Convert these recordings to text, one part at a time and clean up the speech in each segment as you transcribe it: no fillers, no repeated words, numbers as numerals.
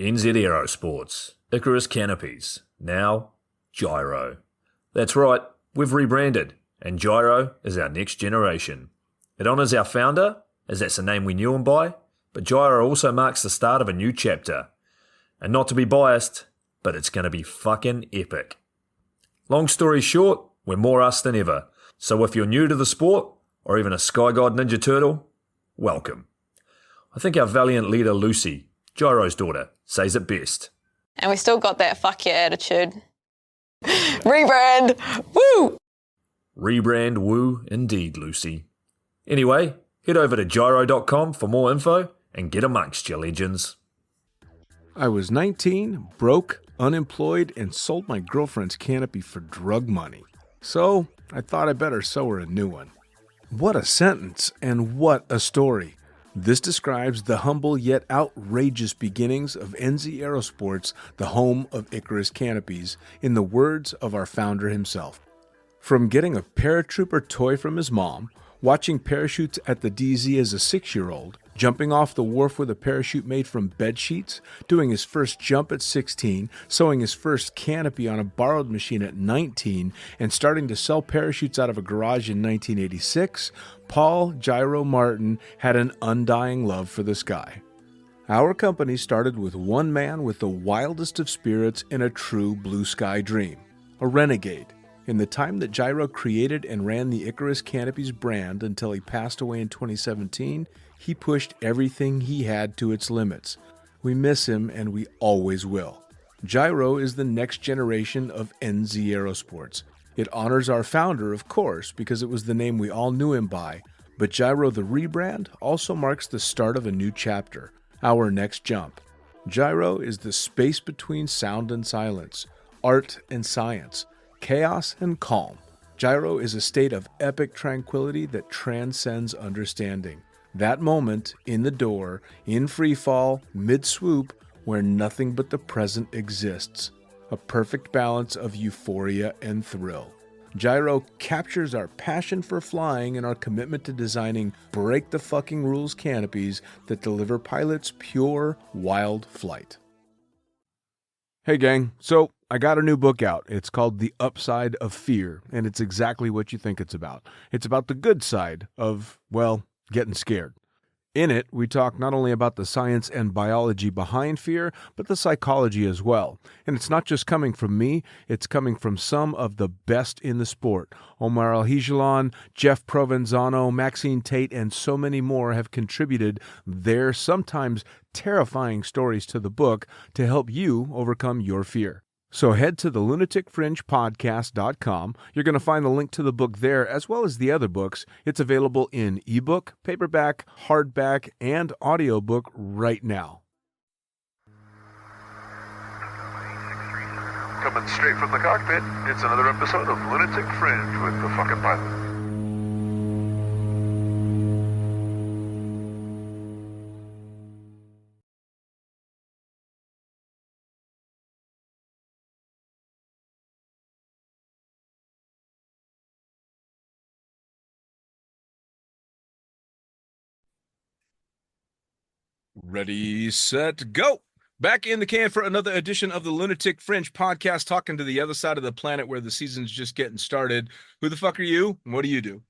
NZ Aerosports, Icarus Canopies, now JYRO. That's right, we've rebranded, and JYRO is our next generation. It honours our founder, as that's the name we knew him by, but JYRO also marks the start of a new chapter. And not to be biased, but it's going to be fucking epic. Long story short, we're more us than ever, so if you're new to the sport, or even a Sky God Ninja Turtle, welcome. I think our valiant leader Lucy, JYRO's daughter, says it best. And we still got that fuck yeah attitude. Rebrand! Woo! Rebrand woo indeed, Lucy. Anyway, head over to JYRO.com for more info and get amongst you legends. I was 19, broke, unemployed, and sold my girlfriend's canopy for drug money. So I thought I better sew her a new one. What a sentence, and what a story. This describes the humble yet outrageous beginnings of NZ Aerosports, the home of Icarus Canopies, in the words of our founder himself. From getting a paratrooper toy from his mom, watching parachutes at the DZ as a 6-year-old, jumping off the wharf with a parachute made from bed sheets, doing his first jump at 16, sewing his first canopy on a borrowed machine at 19, and starting to sell parachutes out of a garage in 1986, Paul JYRO Martin had an undying love for the sky. Our company started with one man with the wildest of spirits and a true blue sky dream, a renegade. In the time that JYRO created and ran the Icarus Canopies brand until he passed away in 2017, he pushed everything he had to its limits. We miss him, and we always will. JYRO is the next generation of NZ Aerosports. It honors our founder, of course, because it was the name we all knew him by, but JYRO the rebrand also marks the start of a new chapter, our next jump. JYRO is the space between sound and silence, art and science, chaos and calm. JYRO is a state of epic tranquility that transcends understanding. That moment, in the door, in free fall, mid-swoop, where nothing but the present exists. A perfect balance of euphoria and thrill. JYRO captures our passion for flying and our commitment to designing break-the-fucking-rules canopies that deliver pilots pure, wild flight. Hey gang, so I got a new book out. It's called The Upside of Fear, and it's exactly what you think it's about. It's about the good side of, well, getting scared. In it, we talk not only about the science and biology behind fear, but the psychology as well. And it's not just coming from me, it's coming from some of the best in the sport. Omar Alhigelan, Jeff Provenzano, Maxine Tate, and so many more have contributed their sometimes terrifying stories to the book to help you overcome your fear. So head to the lunaticfringepodcast.com. You're going to find the link to the book there, as well as the other books. It's available in ebook, paperback, hardback, and audiobook right now. Coming straight from the cockpit, it's another episode of Lunatic Fringe with the fucking pilot. Ready, set, go! Back in the can for another edition of the Lunatic Fringe podcast, talking to the other side of the planet where the season's just getting started. Who the fuck are you, and what do you do?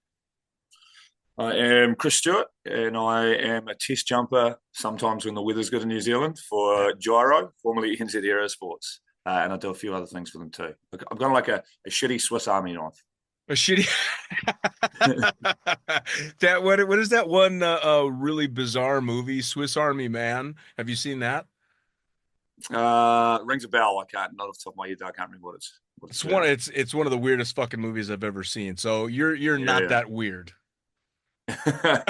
I am Chris Stewart, and I am a test jumper, sometimes when the weather's good in New Zealand, for JYRO, formerly NZ Aerosports, and I do a few other things for them too. I'm kind of like a shitty Swiss Army knife. A shitty. What is that one really bizarre movie, Swiss Army Man? Have you seen that? Rings a bell. Not off the top of my head. I can't remember what it's it's one of the weirdest fucking movies I've ever seen. So you're not that weird. Yeah,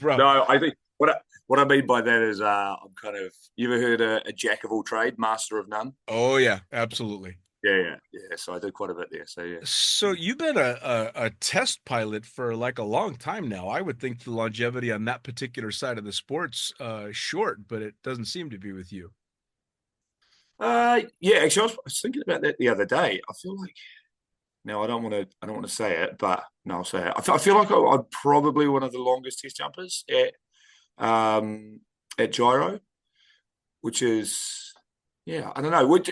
no, I think what I mean by that is I'm kind of. You ever heard a jack of all trade, master of none? Oh yeah, absolutely. Yeah. So I did quite a bit there. So yeah. So you've been a test pilot for like a long time now. I would think the longevity on that particular side of the sport's short, but it doesn't seem to be with you. Yeah, actually, I was thinking about that the other day. I feel like now I don't want to say it, but no, I'll say it. I feel like I'm probably one of the longest test jumpers at JYRO. which is, yeah, I don't know.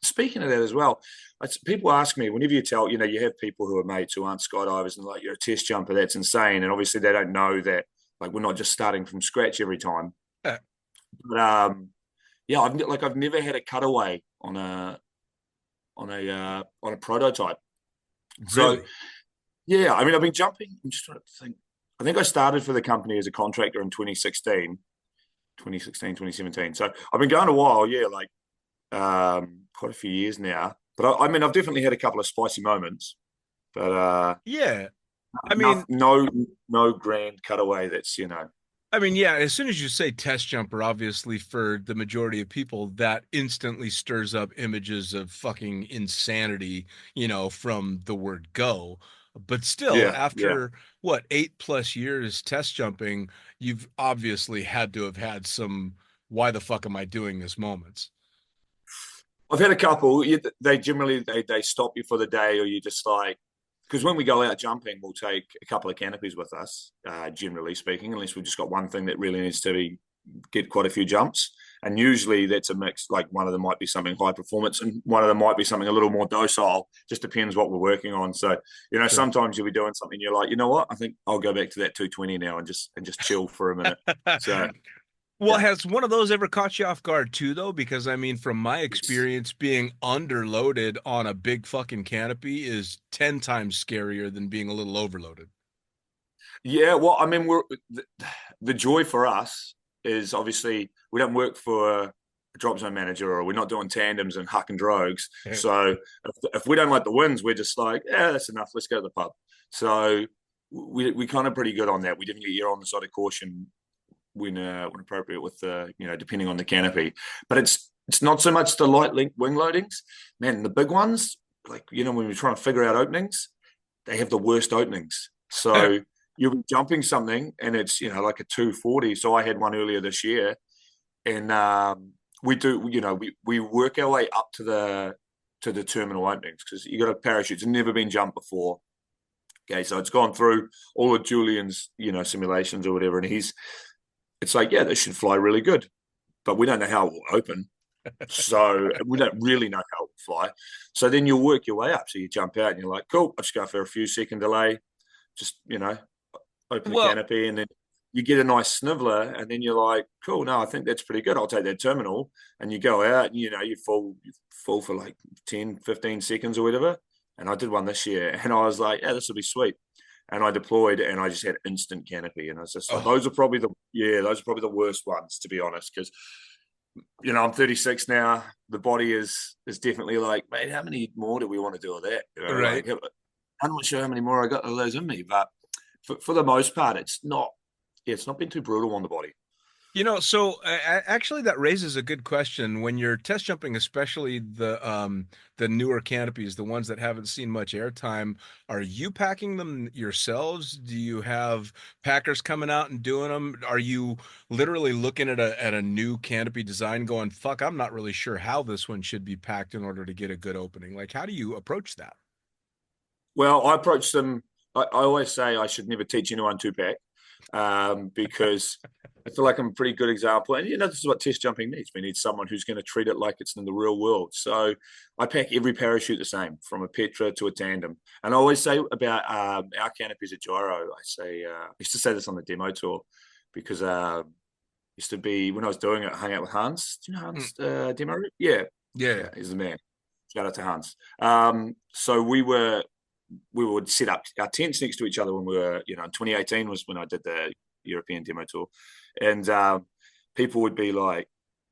Speaking of that as well, people ask me, whenever you tell, you have people who are mates who aren't skydivers and like, you're a test jumper, that's insane. And obviously they don't know that, like, we're not just starting from scratch every time. But yeah, I've never had a cutaway on a prototype. Really? So yeah, I mean, I've been jumping. I'm just trying to think. I think I started for the company as a contractor in 2016, 2017. So I've been going a while, yeah, like quite a few years now. But I mean, I've definitely had a couple of spicy moments. But Yeah. I mean, no grand cutaway that's, yeah, as soon as you say test jumper, obviously for the majority of people, that instantly stirs up images of fucking insanity, from the word go. But still, yeah, yeah. after what, 8+ years test jumping, you've obviously had to have had some why the fuck am I doing this moments. I've had a couple. They generally they stop you for the day, or you just like, because when we go out jumping, we'll take a couple of canopies with us, generally speaking, unless we've just got one thing that really needs to get quite a few jumps. And usually that's a mix. Like one of them might be something high performance, and one of them might be something a little more docile. Just depends what we're working on. So Sure. sometimes you'll be doing something, you're like, you know what? I think I'll go back to that 220 now and just chill for a minute. So. Well, Yeah. has one of those ever caught you off guard too, though? Because I mean, from my experience, being underloaded on a big fucking canopy is 10 times scarier than being a little overloaded. Yeah, well, I mean, the joy for us is obviously we don't work for a drop zone manager, or we're not doing tandems and huck and drogues. Yeah. So if we don't like the winds, we're just like, yeah, that's enough. Let's go to the pub. So we kind of pretty good on that. We definitely err on the side of caution when appropriate with the, depending on the canopy. But it's not so much the light wing loadings. Man, the big ones, like, when we're trying to figure out openings, they have the worst openings. So you'll be jumping something and it's, like a 240. So I had one earlier this year, and we do, we work our way up to the terminal openings, because you got a parachute. It's never been jumped before. Okay, so it's gone through all of Julian's, simulations or whatever, and it's like, yeah, this should fly really good, but we don't know how it will open. So we don't really know how it will fly. So then you'll work your way up. So you jump out and you're like, cool, I'll just go for a few second delay, just, open the canopy, and then you get a nice sniveler, and then you're like, cool, no, I think that's pretty good. I'll take that terminal. And you go out and, you fall for like 10, 15 seconds or whatever. And I did one this year, and I was like, yeah, this will be sweet. And I deployed, and I just had instant canopy. And I was just like, those are probably the worst ones, to be honest, because, I'm 36 now. The body is definitely like, mate, how many more do we want to do of that? Right. Like, I'm not sure how many more I got of those in me, but for the most part, it's not been too brutal on the body. So actually that raises a good question. When you're test jumping, especially the newer canopies, the ones that haven't seen much airtime, are you packing them yourselves? Do you have packers coming out and doing them? Are you literally looking at a new canopy design going, fuck, I'm not really sure how this one should be packed in order to get a good opening? Like, how do you approach that? Well, I approach them. I always say I should never teach anyone to pack, because I feel like I'm a pretty good example. And, this is what test jumping needs. We need someone who's going to treat it like it's in the real world. So I pack every parachute the same, from a Petra to a tandem. And I always say about our canopies at JYRO, I used to say this on the demo tour, because used to be, when I was doing it, I hung out with Hans. Do you know Hans, demo? Yeah. Yeah. He's the man. Shout out to Hans. So we would set up our tents next to each other when we were, in 2018 was when I did the European demo tour. And people would be like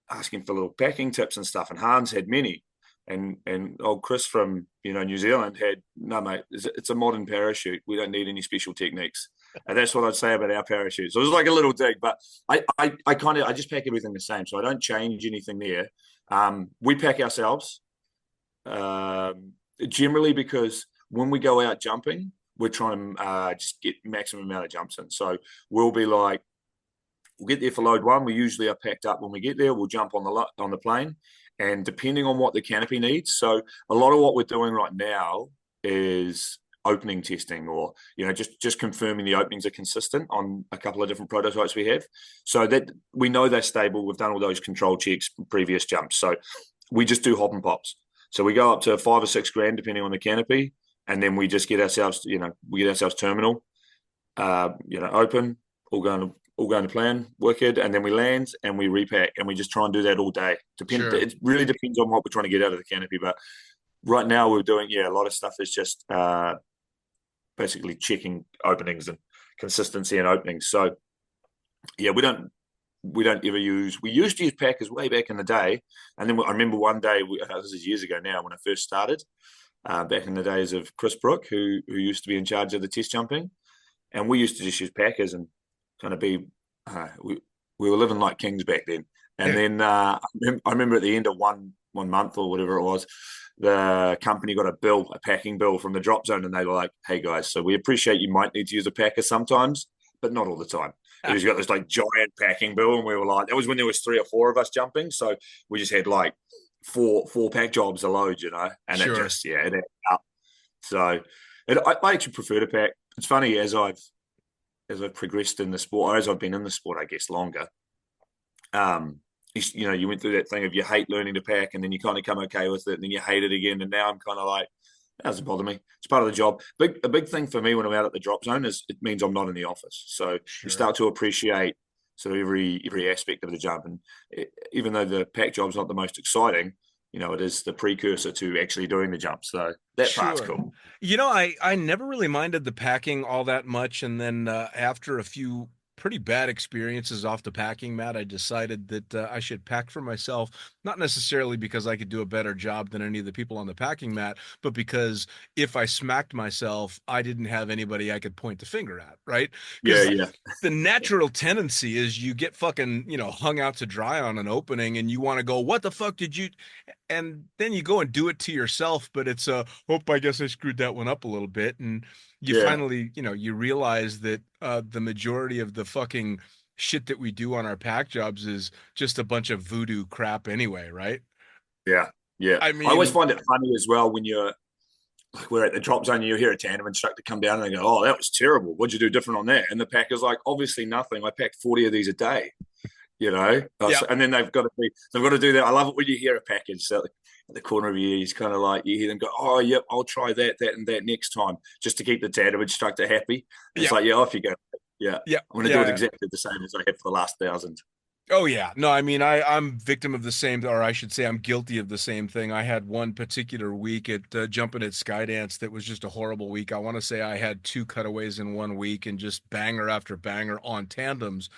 asking for little packing tips and stuff. And Hans had many. And old Chris from, New Zealand had, no, mate, it's a modern parachute. We don't need any special techniques. And that's what I'd say about our parachutes. So it was like a little dig, but I just pack everything the same. So I don't change anything there. We pack ourselves, generally, because when we go out jumping, we're trying to just get maximum amount of jumps in. So we'll be like, we'll get there for load one. We usually are packed up when we get there. We'll jump on the plane, and depending on what the canopy needs. So a lot of what we're doing right now is opening testing, or just confirming the openings are consistent on a couple of different prototypes we have, so that we know they're stable. We've done all those control checks from previous jumps, so we just do hop and pops. So we go up to $5 or $6 grand depending on the canopy, and then we just get ourselves, terminal, open, all going to plan, wicked, and then we land and we repack, and we just try and do that all day. Sure. It really depends on what we're trying to get out of the canopy, but right now we're doing a lot of stuff is just basically checking openings and consistency in openings. So we don't ever use. We used to use packers way back in the day, and then I remember one day, this is years ago now, when I first started, back in the days of Chris Brook, who used to be in charge of the test jumping, and we used to just use packers and kind of be. We were living like kings back then. And then I remember at the end of one month or whatever it was, the company got a packing bill from the drop zone, and they were like, "Hey guys, so we appreciate you might need to use a packer sometimes, but not all the time." He's got this like giant packing bill, and we were like, that was when there was 3 or 4 of us jumping, so we just had like four pack jobs a load, and Sure. it just it added up. So I actually prefer to pack. It's funny, as I've progressed in the sport, or as I've been in the sport, I guess longer. You went through that thing of you hate learning to pack, and then you kind of come okay with it, and then you hate it again. And now I'm kind of like, that doesn't bother me. It's part of the job. A big thing for me when I'm out at the drop zone is it means I'm not in the office. So you start to appreciate sort of every aspect of the jump. And even though the pack job's not the most exciting, it is the precursor to actually doing the jump. So that part's cool. I never really minded the packing all that much. And then after a few pretty bad experiences off the packing mat, I decided that I should pack for myself, not necessarily because I could do a better job than any of the people on the packing mat, but because if I smacked myself, I didn't have anybody I could point the finger at, right? Yeah. The natural tendency is you get fucking, hung out to dry on an opening, and you want to go, what the fuck did you... And then you go and do it to yourself, but it's I guess I screwed that one up a little bit. And you finally, you realize that the majority of the fucking shit that we do on our pack jobs is just a bunch of voodoo crap anyway, right? Yeah. I mean, I always find it funny as well when we're at the drop zone, you hear a tandem instructor come down and they go, "Oh, that was terrible. What'd you do different on that?" And the packer's like, "Obviously nothing. I packed 40 of these a day." And then they've got to do that. I love it when you hear a package so at the corner of your ear, it's kind of like you hear them go, "Oh, yep, I'll try that, and that next time," just to keep the tandem instructor happy. It's like, off you go. I'm going to do it exactly the same as I have for the last 1,000. Oh yeah, no, I mean, I'm victim of the same, or I should say, I'm guilty of the same thing. I had one particular week at jumping at Skydance that was just a horrible week. I want to say I had 2 cutaways in 1 week, and just banger after banger on tandems.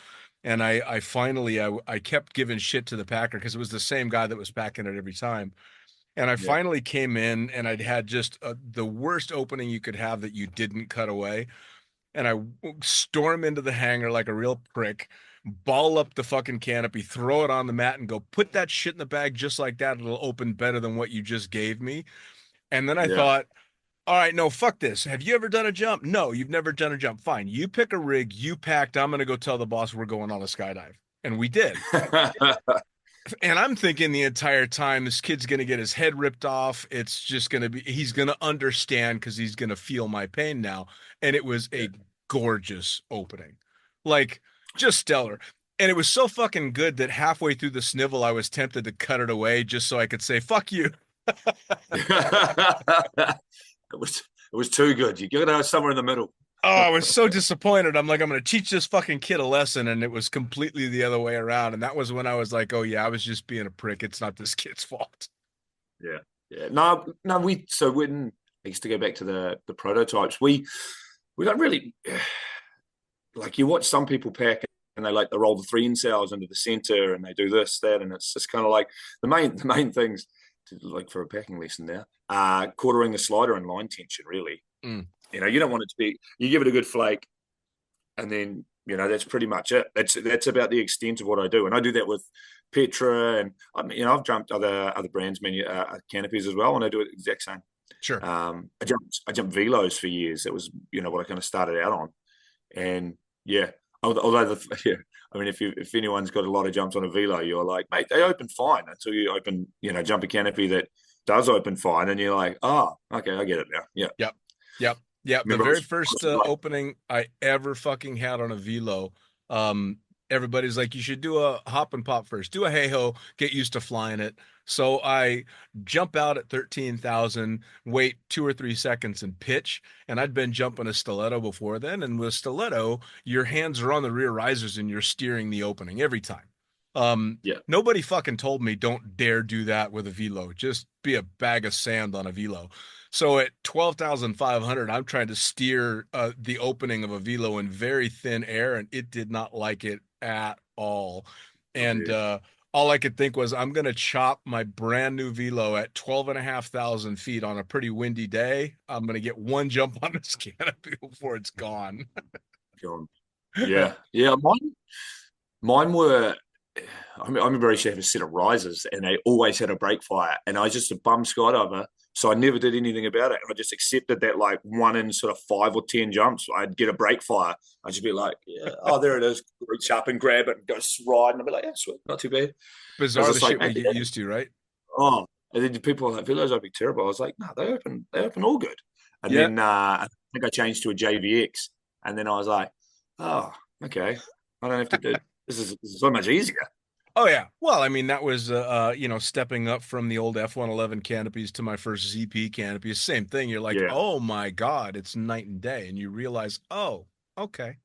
And I finally kept giving shit to the packer because it was the same guy that was packing it every time. And I finally came in, and I'd had just the worst opening you could have that you didn't cut away. And I storm into the hangar like a real prick, ball up the fucking canopy, throw it on the mat, and go, "Put that shit in the bag just like that. It'll open better than what you just gave me." And then I thought, all right, no, fuck this. Have you ever done a jump? No, you've never done a jump. Fine. You pick a rig, you packed. I'm going to go tell the boss we're going on a skydive. And we did. And I'm thinking the entire time, this kid's going to get his head ripped off. It's just going to be, he's going to understand because he's going to feel my pain now. And it was a gorgeous opening. Like, just stellar. And it was so fucking good that halfway through the snivel, I was tempted to cut it away just so I could say, "Fuck you." It was too good. You got to go somewhere in the middle. Oh, I was so disappointed. I'm like, I'm going to teach this fucking kid a lesson. And it was completely the other way around. And that was when I was like, oh yeah, I was just being a prick. It's not this kid's fault. Yeah. No, when I used to go back to the prototypes, we don't really, like, you watch some people pack and they roll the 3 cells into the center and they do this, that, and it's just kind of like the main things like for a packing lesson now, quartering the slider and line tension, really. You don't want it to be, you give it a good flake and then, that's pretty much it. That's about the extent of what I do. And I do that with Petra, and I've jumped other brands canopies as well, and I do it the exact same. Sure. I jumped velos for years. That was, what I kind of started out on. And although if anyone's got a lot of jumps on a velo, you're like, mate, they open fine until you open, jump a canopy that does open fine, and you're like, oh, okay, I get it now. Yeah. Yep. Yeah, the Remember, very I first was like, opening I ever fucking had on a velo, everybody's like, you should do a hop and pop first. Do a hey ho, get used to flying it. So I jump out at 13,000, wait 2 or 3 seconds and pitch. And I'd been jumping a stiletto before then. And with stiletto, your hands are on the rear risers and you're steering the opening every time. yeah, Nobody fucking told me don't dare do that with a velo. Just be a bag of sand on a velo. So at 12,500, I'm trying to steer the opening of a velo in very thin air, and it did not like it at all. And yeah. all I could think was, I'm going to chop my brand new velo at 12,500 feet on a pretty windy day. I'm going to get one jump on this canopy before it's gone. God. Yeah. Mine were. I remember I used to have a set of risers, and they always had a brake fire, and I was just a bum skydiver, so I never did anything about it. I just accepted that, like, one in sort of 5 or 10 jumps, I'd get a brake fire. I'd just be like, yeah, oh, there it is. Reach up and grab it and go ride, and I'd be like, yeah, sweet, not too bad. I was Bizarre the just like, shit we get used to, right? oh, and then people were like, velos would be terrible. I was like, no, they open all good. And Yeah. then I think I changed to a JVX, and then I was like, oh, okay, I don't have to do. This is so much easier. Oh yeah. Well, I mean, that was stepping up from the old F-111 canopies to my first ZP canopies. Same thing. You're like, Yeah. oh my God, it's night and day, and you realize, oh, okay.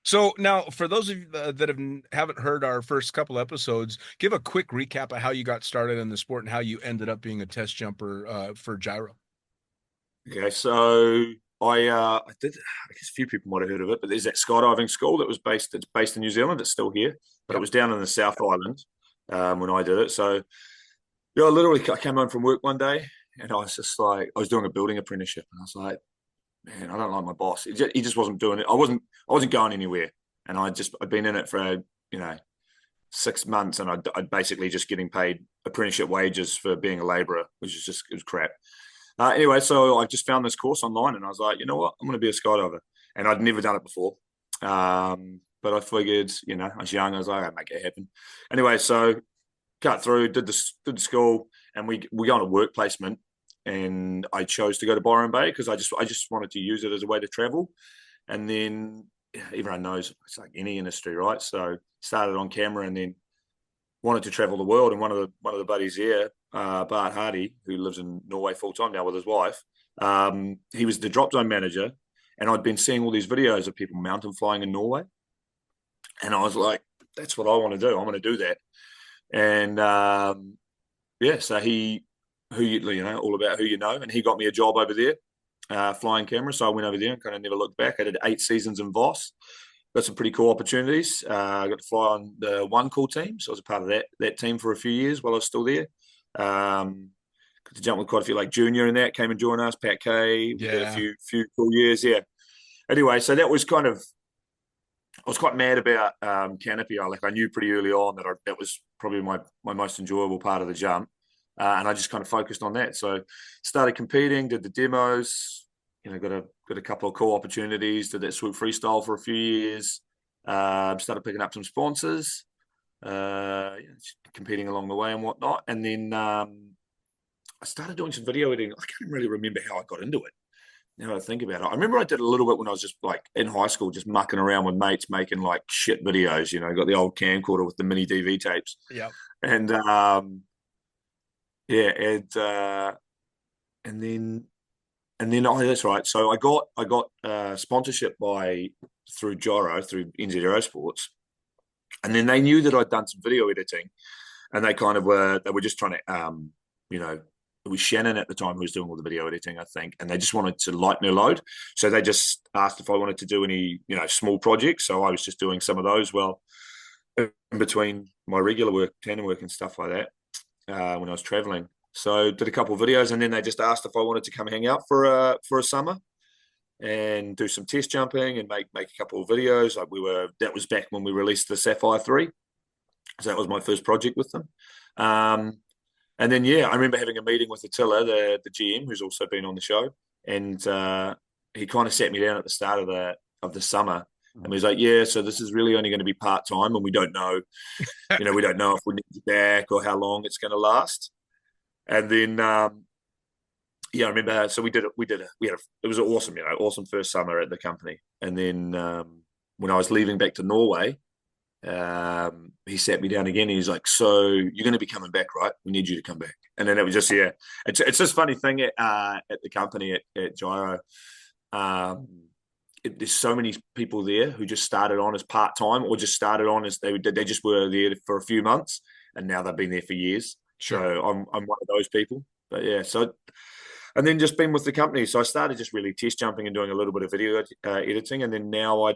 So now, for those of you that haven't heard our first couple episodes, give a quick recap of how you got started in the sport and how you ended up being a test jumper for JYRO. Okay, so I did. I guess a few people might have heard of it, but there's that skydiving school that was based. It's based in New Zealand. It's still here, but it Yep. was down in the South Island when I did it. So yeah, I came home from work one day, and I was just like, I was doing a building apprenticeship, and I was like, man, I don't like my boss. He just wasn't doing it. I wasn't going anywhere, and I'd been in it for 6 months, and I'd basically just getting paid apprenticeship wages for being a labourer, which is just, it was crap. Anyway, so I just found this course online, and I was like, you know what, I'm going to be a skydiver, and I'd never done it before. But I figured, I was young, I was like, I'd make it happen. Anyway, so cut through, did the school, and we got a work placement, and I chose to go to Byron Bay because I just wanted to use it as a way to travel. And then everyone knows it's like any industry, right? So started on camera, and then wanted to travel the world. And one of the buddies here, Bart Hardy, who lives in Norway full time now with his wife, he was the drop zone manager, and I'd been seeing all these videos of people mountain flying in Norway, and I was like, that's what I want to do. I want to do that. And so all about who you know, and he got me a job over there, flying camera. So I went over there and kind of never looked back. I did 8 seasons in Voss. Got some pretty cool opportunities. I got to fly on the One Cool team, so I was a part of that team for a few years while I was still there. Got to jump with quite a few, like Junior and that came and joined us. Pat K, we did a few cool years. Yeah. Anyway, so that was kind of. I was quite mad about canopy. I knew pretty early on that was probably my most enjoyable part of the jump, and I just kind of focused on that. So started competing, did the demos. Got a couple of cool opportunities. Did that swoop freestyle for a few years. Started picking up some sponsors, competing along the way and whatnot. And then I started doing some video editing. I can't really remember how I got into it. Now I think about it, I remember I did a little bit when I was just like in high school, just mucking around with mates, making like shit videos. Got the old camcorder with the mini DV tapes. Yeah. And and then that's right. So I got sponsorship through JYRO, through NZ Aerosports, and then they knew that I'd done some video editing, and they were just trying to it was Shannon at the time who was doing all the video editing, I think, and they just wanted to lighten their load. So they just asked if I wanted to do any small projects. So I was just doing some of those in between my regular work, tandem work and stuff like that when I was traveling. So did a couple of videos, and then they just asked if I wanted to come hang out for a summer and do some test jumping and make a couple of videos. That was back when we released the Sapphire 3. So that was my first project with them. And then I remember having a meeting with Attila, the GM, who's also been on the show, and he kind of sat me down at the start of the summer, and he was like, "Yeah, so this is really only going to be part time, and we don't know, we don't know if we need you back or how long it's going to last." And then yeah, I remember. So it was an awesome, awesome first summer at the company. And then when I was leaving back to Norway, he sat me down again. And he's like, "So you're going to be coming back, right? We need you to come back." And then it was just, yeah, it's this funny thing at the company at JYRO. There's so many people there who just started on as part time or just started on as they just were there for a few months, and now they've been there for years. Sure. So I'm one of those people. But yeah, so and then just been with the company. So I started just really test jumping and doing a little bit of video editing, and then now I'm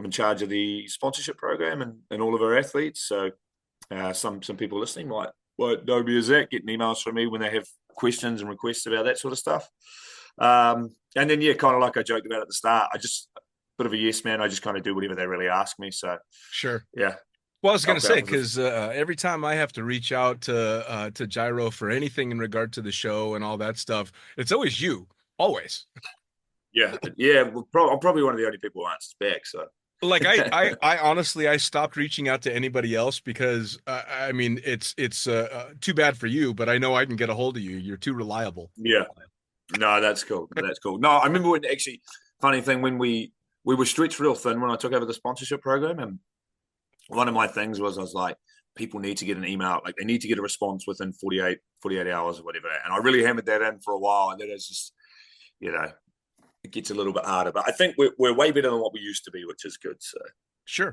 in charge of the sponsorship program and all of our athletes. So some people listening might know me as that, getting emails from me when they have questions and requests about that sort of stuff. And then, yeah, kind of like I joked about at the start, I just bit of a yes man. I just kind of do whatever they really ask me. So Sure. yeah. Well, I was going to say, because every time I have to reach out to JYRO for anything in regard to the show and all that stuff, it's always you, always. Yeah. Well, I'm probably one of the only people who answers back. So like I honestly, I stopped reaching out to anybody else because I mean, it's too bad for you, but I know I can get a hold of you. You're too reliable. Yeah. No, that's cool. That's cool. No, I remember when actually, funny thing, when we were stretched real thin when I took over the sponsorship program, and one of my things was I was like, people need to get an email, like they need to get a response within 48 hours or whatever. And I really hammered that in for a while, and then it's just, it gets a little bit harder. But I think we're way better than what we used to be, which is good. So sure.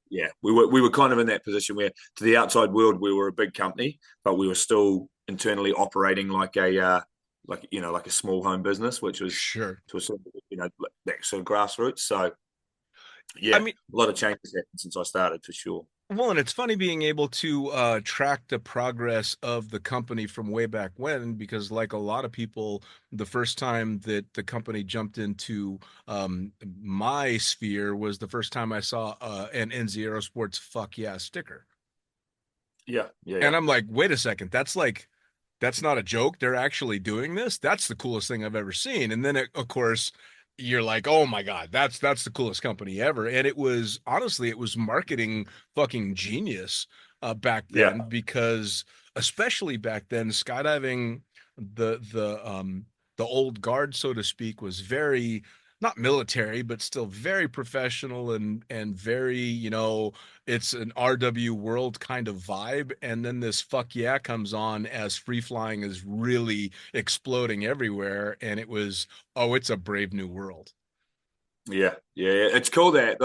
Yeah, we were kind of in that position where to the outside world we were a big company, but we were still internally operating like a like a small home business, which was sure to a sort of that sort of grassroots. So yeah, I mean, a lot of changes happened since I started for sure. Well, and it's funny being able to track the progress of the company from way back when, because like a lot of people, the first time that the company jumped into my sphere was the first time I saw an JYRO Sports "Fuck Yeah" sticker. Yeah. And I'm like, wait a second, that's not a joke. They're actually doing this. That's the coolest thing I've ever seen. And then, of course, you're like, oh my God, that's the coolest company ever. And it was marketing fucking genius back then, because especially back then, skydiving, the old guard, so to speak, was very not military, but still very professional and very, it's an RW world kind of vibe. And then this "Fuck Yeah" comes on as free flying is really exploding everywhere. And it was, oh, it's a brave new world. Yeah. It's cool that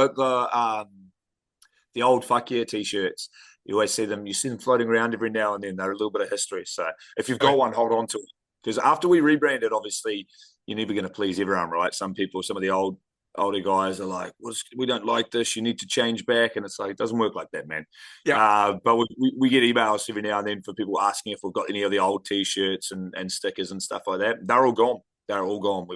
the old "Fuck Yeah" t-shirts, you always see them floating around every now and then. They're a little bit of history. So if you've got one, hold on to it. Because after we rebranded, obviously, you're never going to please everyone, right? Some of the older guys are like, we don't like this. You need to change back. And it's like, it doesn't work like that, man. Yeah. But we get emails every now and then for people asking if we've got any of the old t-shirts and stickers and stuff like that. They're all gone.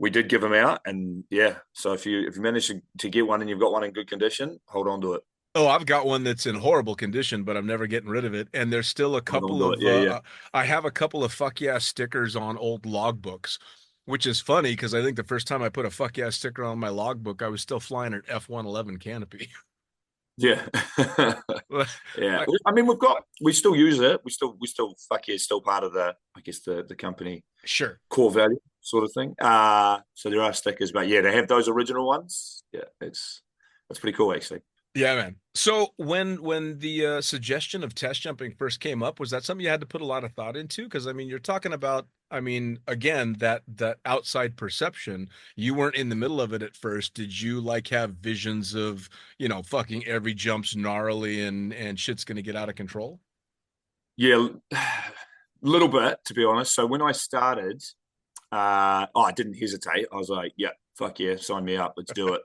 We did give them out. And yeah, so if you manage to get one and you've got one in good condition, hold on to it. Oh, I've got one that's in horrible condition, but I'm never getting rid of it. And there's still a couple of, I have a couple of "Fuck Yeah" stickers on old logbooks, which is funny because I think the first time I put a "Fuck Yeah" sticker on my logbook, I was still flying an F-111 canopy. Yeah. Yeah. I mean, we still use it. We still "Fuck Yeah" is still part of the company. Sure. Core value sort of thing. So there are stickers, but yeah, they have those original ones. Yeah. That's pretty cool actually. Yeah, man. So when the suggestion of test jumping first came up, was that something you had to put a lot of thought into? Because I mean, you're talking about, I mean, again, that outside perception. You weren't in the middle of it at first. Did you have visions of, fucking every jump's gnarly and shit's gonna get out of control? Yeah, a little bit, to be honest. So when I started, I didn't hesitate. I was like, yeah, fuck yeah, sign me up, let's do it.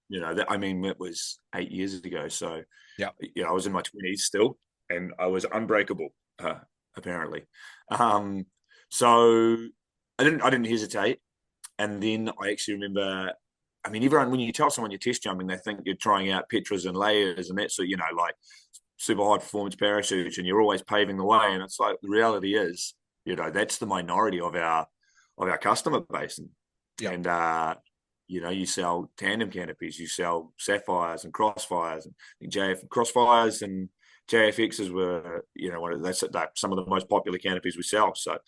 It was 8 years ago. So yeah, I was in my 20s still, and I was unbreakable, apparently. So I didn't hesitate. And then I actually remember, I mean, everyone, when you tell someone you're test jumping, they think you're trying out Petras and layers and that. So, like super high performance parachutes, and you're always paving the way. And it's like, the reality is, that's the minority of our customer base. And you sell tandem canopies, you sell sapphires and crossfires, and JF crossfires and JFXs were, that's some of the most popular canopies we sell. So,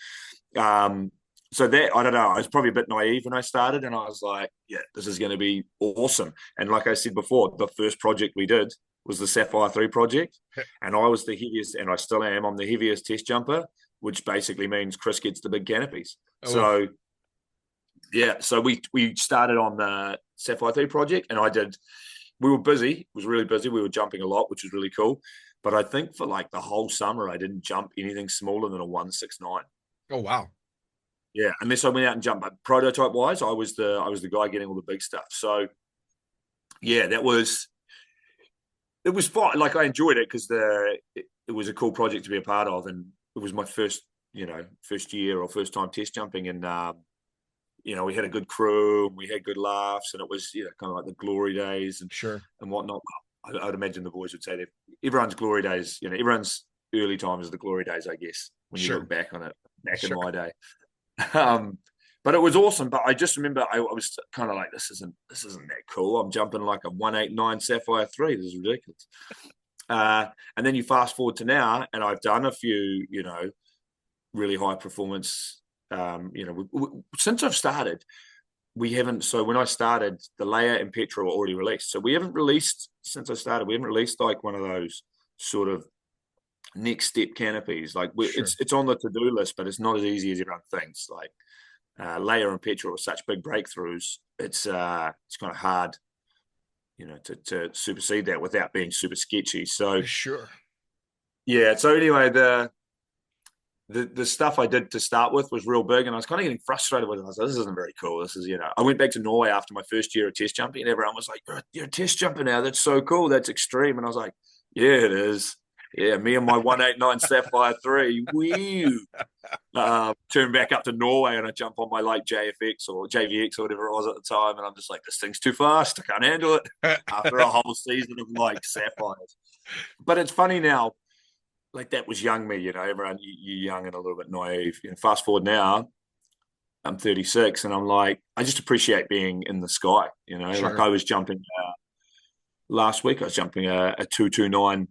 that, I don't know, I was probably a bit naive when I started, and I was like, yeah, this is going to be awesome. And like I said before, the first project we did was the Sapphire 3 project, and I was the heaviest, and I still am. I'm the heaviest test jumper, which basically means Chris gets the big canopies. Oh. So, yeah, so we started on the Sapphire 3 project, and we were busy. It was really busy. We were jumping a lot, which was really cool. But I think for like the whole summer, I didn't jump anything smaller than a 169. Oh, wow. Yeah, unless I went out and jumped. But prototype wise, I was the guy getting all the big stuff. So yeah, it was fun. Like, I enjoyed it because it was a cool project to be a part of, and it was my first year or first time test jumping, and we had a good crew, and we had good laughs, and it was kind of like the glory days and sure and whatnot. I would imagine the boys would say that everyone's glory days, everyone's early times are the glory days, I guess, when you look back on it, in my day. But it was awesome. But I just remember I was kind of like, this isn't that cool. I'm jumping like a 189 Sapphire 3. This is ridiculous. And then you fast forward to now, and I've done a few, really high performance. Since I've started, we haven't. So when I started, the Leia and Petra were already released. So we haven't released, since I started, we haven't released like one of those sort of next step canopies. Like it's on the to-do list, but it's not as easy as everyone thinks. Like Leia and Petra were such big breakthroughs. It's kind of hard, to supersede that without being super sketchy. So sure. Yeah. So anyway, the stuff I did to start with was real big, and I was kind of getting frustrated with it. I was like, this isn't very cool. This is, I went back to Norway after my first year of test jumping, and everyone was like, you're a test jumper now. That's so cool. That's extreme. And I was like, yeah, it is. Yeah, me and my 189 Sapphire 3. Woo! Turn back up to Norway, and I jump on my like JFX or JVX or whatever it was at the time, and I'm just like, this thing's too fast. I can't handle it after a whole season of like Sapphires. But it's funny now, like that was young me, everyone, you're young and a little bit naive. Fast forward now, I'm 36, and I'm like, I just appreciate being in the sky, Sure. Like I was jumping last week, I was jumping a 229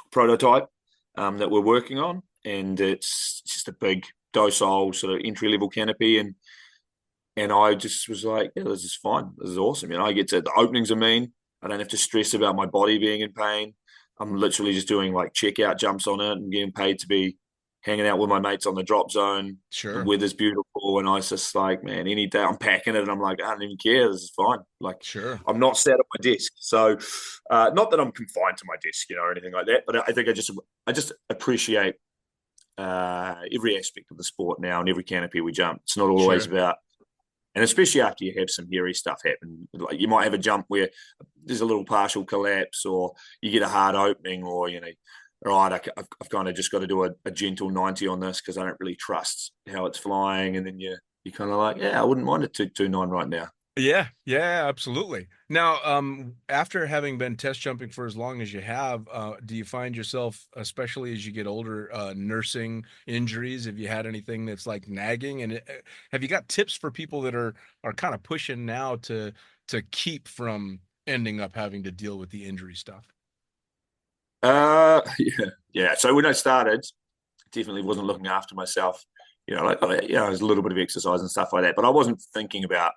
prototype that we're working on, and it's just a big docile sort of entry-level canopy, and I just was like, yeah, this is fine. This is awesome. I get to, the openings are mean. I don't have to stress about my body being in pain. I'm literally just doing like checkout jumps on it and getting paid to be hanging out with my mates on the drop zone. Sure. The weather's beautiful, and I was just like, man, any day I'm packing it, and I'm like, I don't even care. This is fine. Like, sure. I'm not sat at my desk. So not that I'm confined to my desk, or anything like that, but I think I just appreciate every aspect of the sport now, and every canopy we jump. It's not always about, and especially after you have some hairy stuff happen, like you might have a jump where there's a little partial collapse, or you get a hard opening, or, right, I've kind of just got to do a gentle 90 on this because I don't really trust how it's flying. And then you're kind of like, yeah, I wouldn't mind a 229 right now. Yeah, absolutely. Now, after having been test jumping for as long as you have, do you find yourself, especially as you get older, nursing injuries? Have you had anything that's like nagging? And have you got tips for people that are kind of pushing now to keep from ending up having to deal with the injury stuff? Yeah. So when I started, definitely wasn't looking after myself. Like, there's a little bit of exercise and stuff like that, but I wasn't thinking about.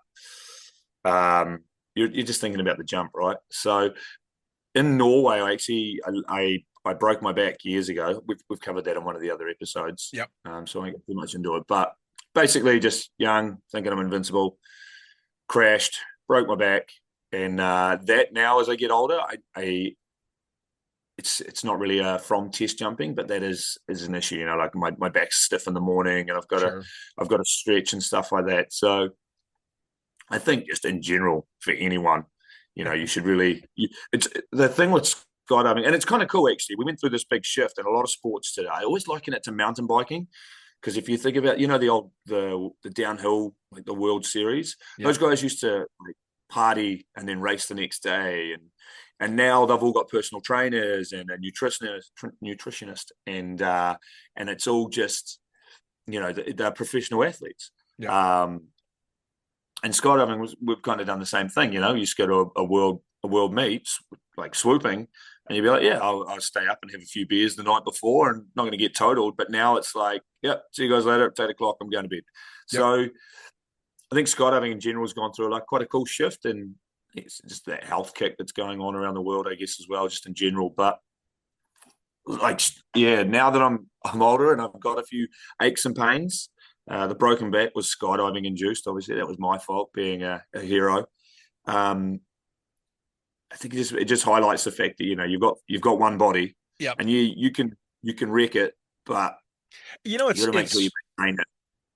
You're just thinking about the jump, right? So in Norway, I broke my back years ago. We've covered that in one of the other episodes. Yep. So I won't get too much into it, but basically just young, thinking I'm invincible, crashed, broke my back, and that now as I get older, it's not really from test jumping, but that is an issue. Like my back's stiff in the morning, and I've got to stretch and stuff like that. So I think just in general for anyone, you should really. It's the thing with skydiving, and it's kind of cool actually. We went through this big shift in a lot of sports today. I always liken it to mountain biking, because if you think about, the downhill, like the World Series, those guys used to like party and then race the next day, and now they've all got personal trainers and a nutritionist, and it's all just, they're professional athletes. Yeah. And skydiving we've kind of done the same thing. You just go to a world meet, like swooping, And you'd be like, yeah, I'll stay up and have a few beers the night before and not going to get totaled. But now it's like, yep, see you guys later. It's 8:00. I'm going to bed. Yep. So I think skydiving in general has gone through like quite a cool shift, and it's just that health kick that's going on around the world, I guess, as well, just in general. But like, yeah, now that I'm older and I've got a few aches and pains, the broken back was skydiving induced. Obviously, that was my fault being a hero. I think it just highlights the fact that you've got one body, Yep. and you can wreck it, but it's you got to make sure you maintain it.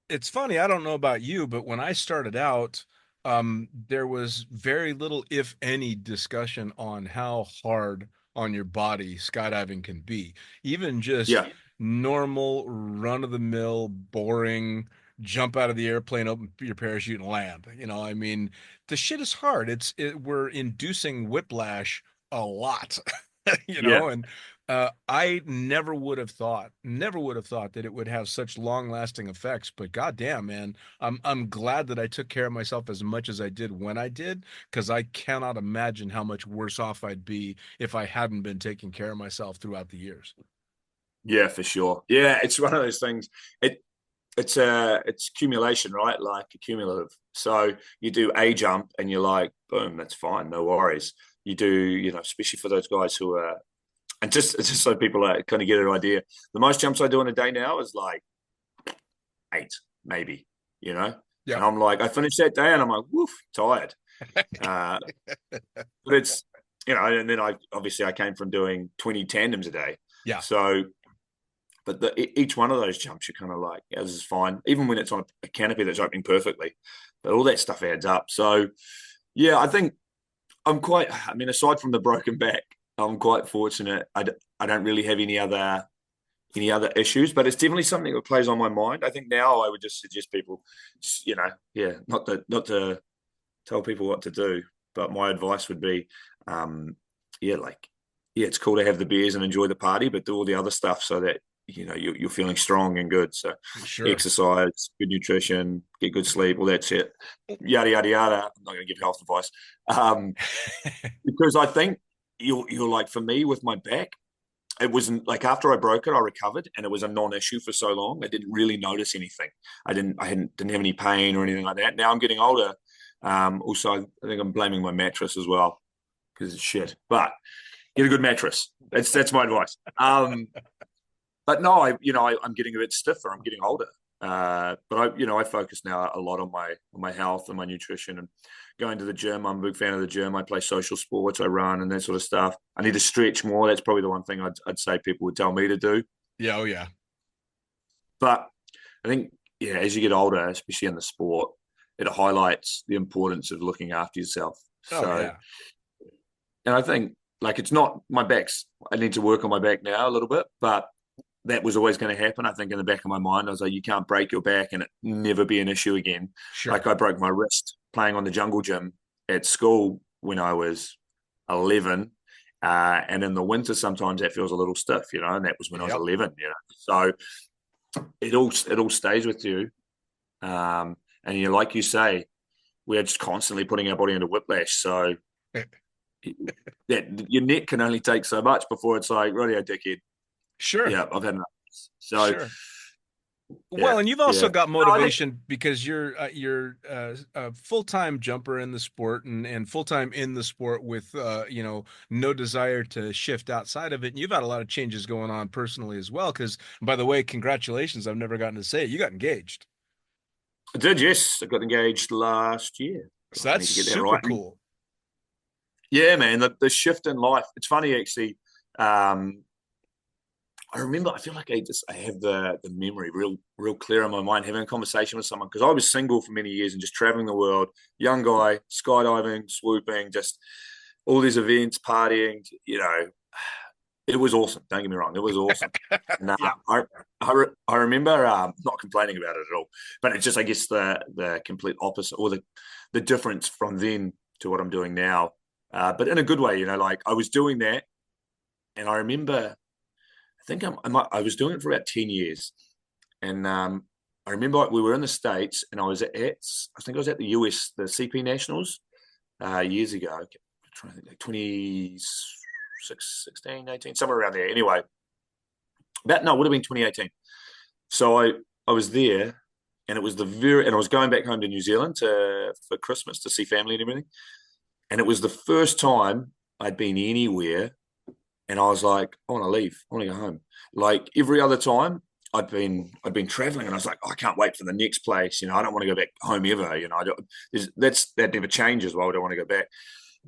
It's funny. I don't know about you, but when I started out, there was very little, if any, discussion on how hard on your body skydiving can be. Even just Yeah. normal, run-of-the-mill, boring, jump out of the airplane, open your parachute, and land. I mean, the shit is hard. We're inducing whiplash a lot, Yeah. and I never would have thought that it would have such long-lasting effects. But goddamn, man, I'm glad that I took care of myself as much as I did when I did, because I cannot imagine how much worse off I'd be if I hadn't been taking care of myself throughout the years. Yeah, for sure. Yeah, it's one of those things. It's accumulation, right? Like accumulative. So you do a jump and you're like, boom, that's fine, no worries. You do, especially for those guys who are, and just so people kind of get an idea, the most jumps I do in a day now is like 8, maybe, Yeah. And I'm like, I finished that day and I'm like, woof, tired. But it's, and then I came from doing 20 tandems a day. Yeah. So, but each one of those jumps, you're kind of like, yeah, this is fine. Even when it's on a canopy that's opening perfectly, but all that stuff adds up. So, yeah, I think aside from the broken back, I'm quite fortunate. I don't really have any other issues, but it's definitely something that plays on my mind. I think now I would just suggest people, not to tell people what to do, but my advice would be, it's cool to have the beers and enjoy the party, but do all the other stuff so that you're feeling strong and good. So Sure. Exercise, good nutrition, get good sleep, all that shit, yada yada yada. I'm not going to give health advice, because I think you're like, for me with my back, it wasn't like, after I broke it, I recovered and it was a non-issue for so long. I didn't really notice anything. I didn't have any pain or anything like that. Now I'm getting older. Also, I think I'm blaming my mattress as well because it's shit. But get a good mattress. That's my advice. But no, I'm getting a bit stiffer. I'm getting older. But I focus now a lot on my health and my nutrition and going to the gym. I'm a big fan of the gym. I play social sports. I run and that sort of stuff. I need to stretch more. That's probably the one thing I'd say people would tell me to do. Yeah. Oh yeah. But I think, as you get older, especially in the sport, it highlights the importance of looking after yourself. And I think, like, it's not my back's, I need to work on my back now a little bit, but that was always going to happen. I think in the back of my mind, I was like, you can't break your back and it never be an issue again. Sure. Like, I broke my wrist playing on the jungle gym at school when I was 11. And in the winter, sometimes that feels a little stiff, and that was when I was 11, So it all stays with you. And like you say, we're just constantly putting our body into whiplash. So that your neck can only take so much before it's like, radio dickhead. Sure. Yeah, I've had enough. So, sure. Well, and you've also got motivation because you're a full-time jumper in the sport and full-time in the sport with no desire to shift outside of it. And you've had a lot of changes going on personally as well. Because, by the way, congratulations! I've never gotten to say it. You got engaged. I did, yes. I got engaged last year. So that's super cool. Yeah, man. The shift in life. It's funny, actually. I remember, I feel like I have the memory real clear in my mind, having a conversation with someone, because I was single for many years and just traveling the world, young guy, skydiving, swooping, just all these events, partying, it was awesome. Don't get me wrong. It was awesome. And, I remember not complaining about it at all, but it's just, I guess, the complete opposite, or the difference from then to what I'm doing now. But in a good way, like, I was doing that, and I remember, I think I was doing it for about 10 years. And I remember we were in the States, and I think I was at the US, the CP Nationals, years ago. I'm trying to think, like 16, 18, somewhere around there. Anyway, it would have been 2018. So I was there, and it was and I was going back home to New Zealand for Christmas to see family and everything. And it was the first time I'd been anywhere, and I was like, I want to leave. I want to go home. Like every other time I'd been traveling, and I was like, I can't wait for the next place. I don't want to go back home ever. That never changes. Why would I want to go back?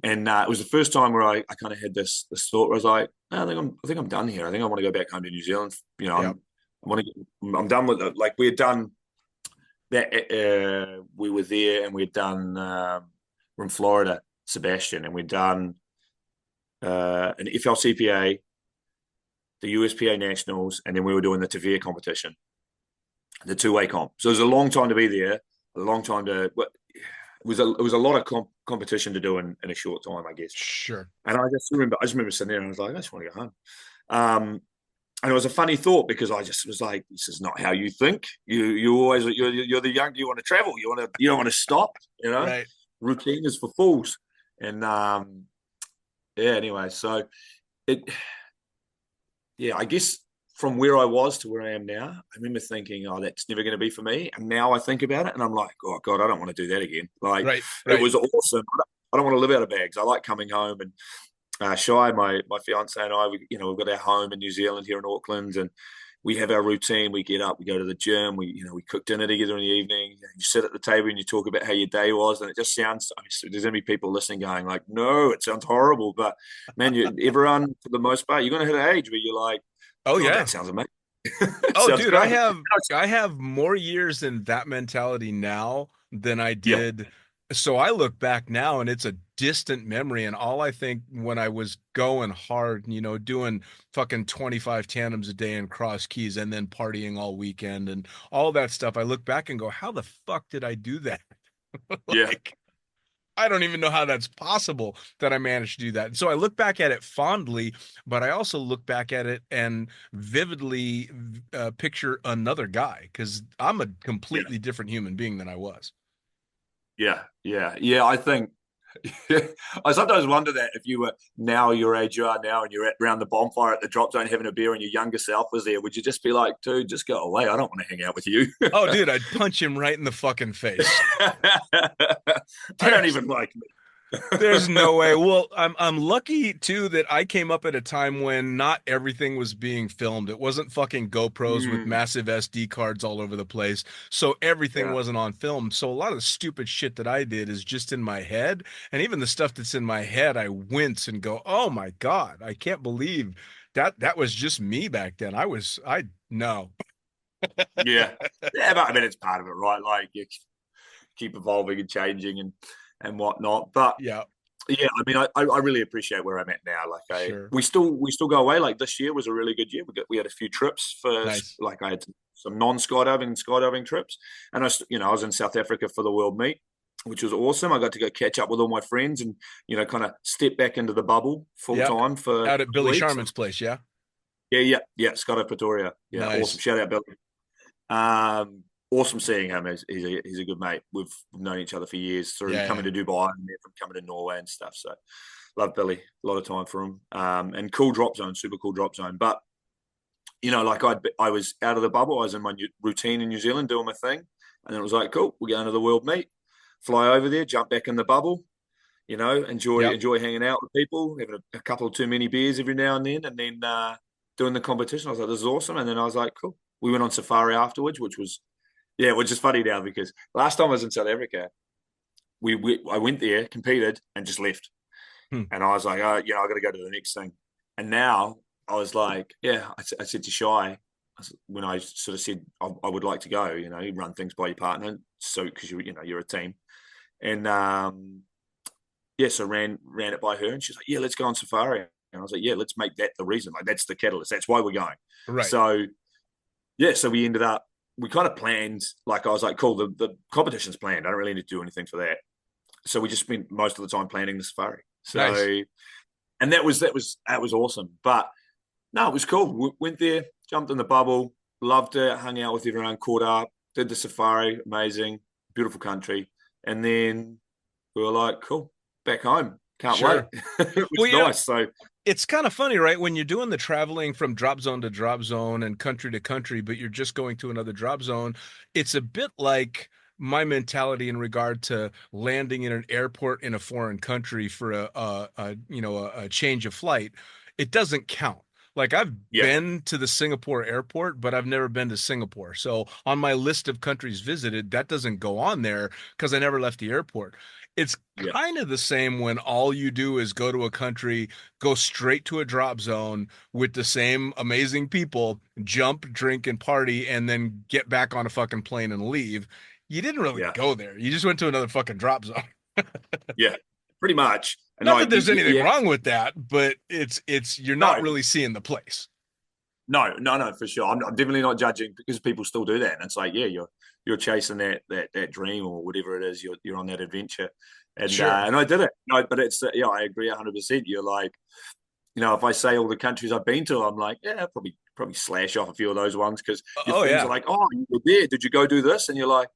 And it was the first time where I kind of had this thought where I was like, I think I'm done here. I think I want to go back home to New Zealand. I'm done with it. Like we had done that. We were there, and we had done. We're in Florida, Sebastian, and we'd done an FLCPA, the USPA Nationals, and then we were doing the Tavir competition, the two-way comp. So it was a long time to be there, a long time to. It was a lot of competition to do in a short time, I guess. Sure. And I just remember sitting there, and I was like, I just want to go home. And it was a funny thought, because I just was like, this is not how you think. You're the young. You want to travel. You don't want to stop. Right. Routine is for fools. And anyway, so I guess from where I was to where I am now, I remember thinking, oh, that's never going to be for me. And now I think about it, and I'm like, oh God, I don't want to do that again. Like, right. It was awesome. I don't want to live out of bags. I like coming home, and Shai, my fiance, and I, we've got our home in New Zealand here in Auckland, and we have our routine. We get up, we go to the gym, we cook dinner together in the evening. You sit at the table and you talk about how your day was, and it just sounds. There's gonna be people listening going like, "No, it sounds horrible." But man, everyone for the most part, you're gonna hit an age where you're like, "Oh yeah, that sounds amazing." Oh, dude, great. I have more years in that mentality now than I did. Yep. So I look back now, and it's a distant memory. And all I think when I was going hard, doing fucking 25 tandems a day in Cross Keys, and then partying all weekend and all that stuff, I look back and go, how the fuck did I do that? Yeah. I don't even know how that's possible that I managed to do that. So I look back at it fondly, but I also look back at it and vividly picture another guy, because I'm a completely different human being than I was. Yeah. I think I sometimes wonder that if you were now your age you are now, and you're around the bonfire at the drop zone having a beer, and your younger self was there, would you just be like, dude, just go away? I don't want to hang out with you. Oh, dude, I'd punch him right in the fucking face. I don't even like me. There's no way. Well, I'm lucky too that I came up at a time when not everything was being filmed. It wasn't fucking GoPros with massive SD cards all over the place. So everything wasn't on film. So a lot of the stupid shit that I did is just in my head. And even the stuff that's in my head, I wince and go, oh my God, I can't believe that was just me back then. No. Yeah, but I mean, it's part of it, right? Like you keep evolving and changing and whatnot. But I mean, I really appreciate where I'm at now. Like we still go away. Like this year was a really good year. We had a few trips for like I had some skydiving trips, and I was in South Africa for the World Meet, which was awesome. I got to go catch up with all my friends and kind of step back into the bubble full time for out at Billy Sharman's place. Yeah, Skydive Pretoria. Yeah, nice. Awesome. Shout out Billy. Awesome seeing him. He's a good mate. We've known each other for years through coming to Dubai and from coming to Norway and stuff. So love Billy. A lot of time for him. And cool drop zone, super cool drop zone. But like I was out of the bubble. I was in my routine in New Zealand doing my thing, and then it was like, cool, we're going to the World Meet. Fly over there, jump back in the bubble. Enjoy hanging out with people, having a couple of too many beers every now and then doing the competition. I was like, this is awesome. And then I was like, cool. We went on safari afterwards, which is funny now, because last time I was in South Africa, I went there, competed, and just left. And I was like, I got to go to the next thing. And now I was like, I said to Shai, when I sort of said I would like to go, you run things by your partner, so because you're a team, and so ran it by her, and she's like, let's go on safari, and I was like, let's make that the reason, like that's the catalyst, that's why we're going, right? So we ended up. We kind of planned, like I was like, cool, the competition's planned. I don't really need to do anything for that. So we just spent most of the time planning the safari. So, nice. And that was awesome. But no, it was cool. We went there, jumped in the bubble, loved it, hung out with everyone, caught up, did the safari, amazing, beautiful country. And then we were like, cool, back home. Can't wait. It was nice. So It's kind of funny, right? When you're doing the traveling from drop zone to drop zone and country to country, but you're just going to another drop zone, it's a bit like my mentality in regard to landing in an airport in a foreign country for a change of flight. It doesn't count. Like I've Yeah, been to the Singapore airport, but I've never been to Singapore. So on my list of countries visited, that doesn't go on there because I never left the airport. It's yeah, kind of the same when all you do is go to a country, go straight to a drop zone with the same amazing people, jump, drink, and party, and then get back on a fucking plane and leave. You didn't really yeah, go there. You just went to another fucking drop zone. yeah. Pretty much. And Not that there's anything yeah, wrong with that, but it's you're not no, really seeing the place. no, for sure. I'm definitely not judging because people still do that, and it's like, yeah, you're chasing that dream or whatever it is. You're on that adventure, Sure. and I did it. No, but it's yeah, I agree 100%. You're like, if I say all the countries I've been to, I'm like, yeah, probably slash off a few of those ones because your Oh friends are yeah. like, oh, you were there. Did you go do this? And you're like,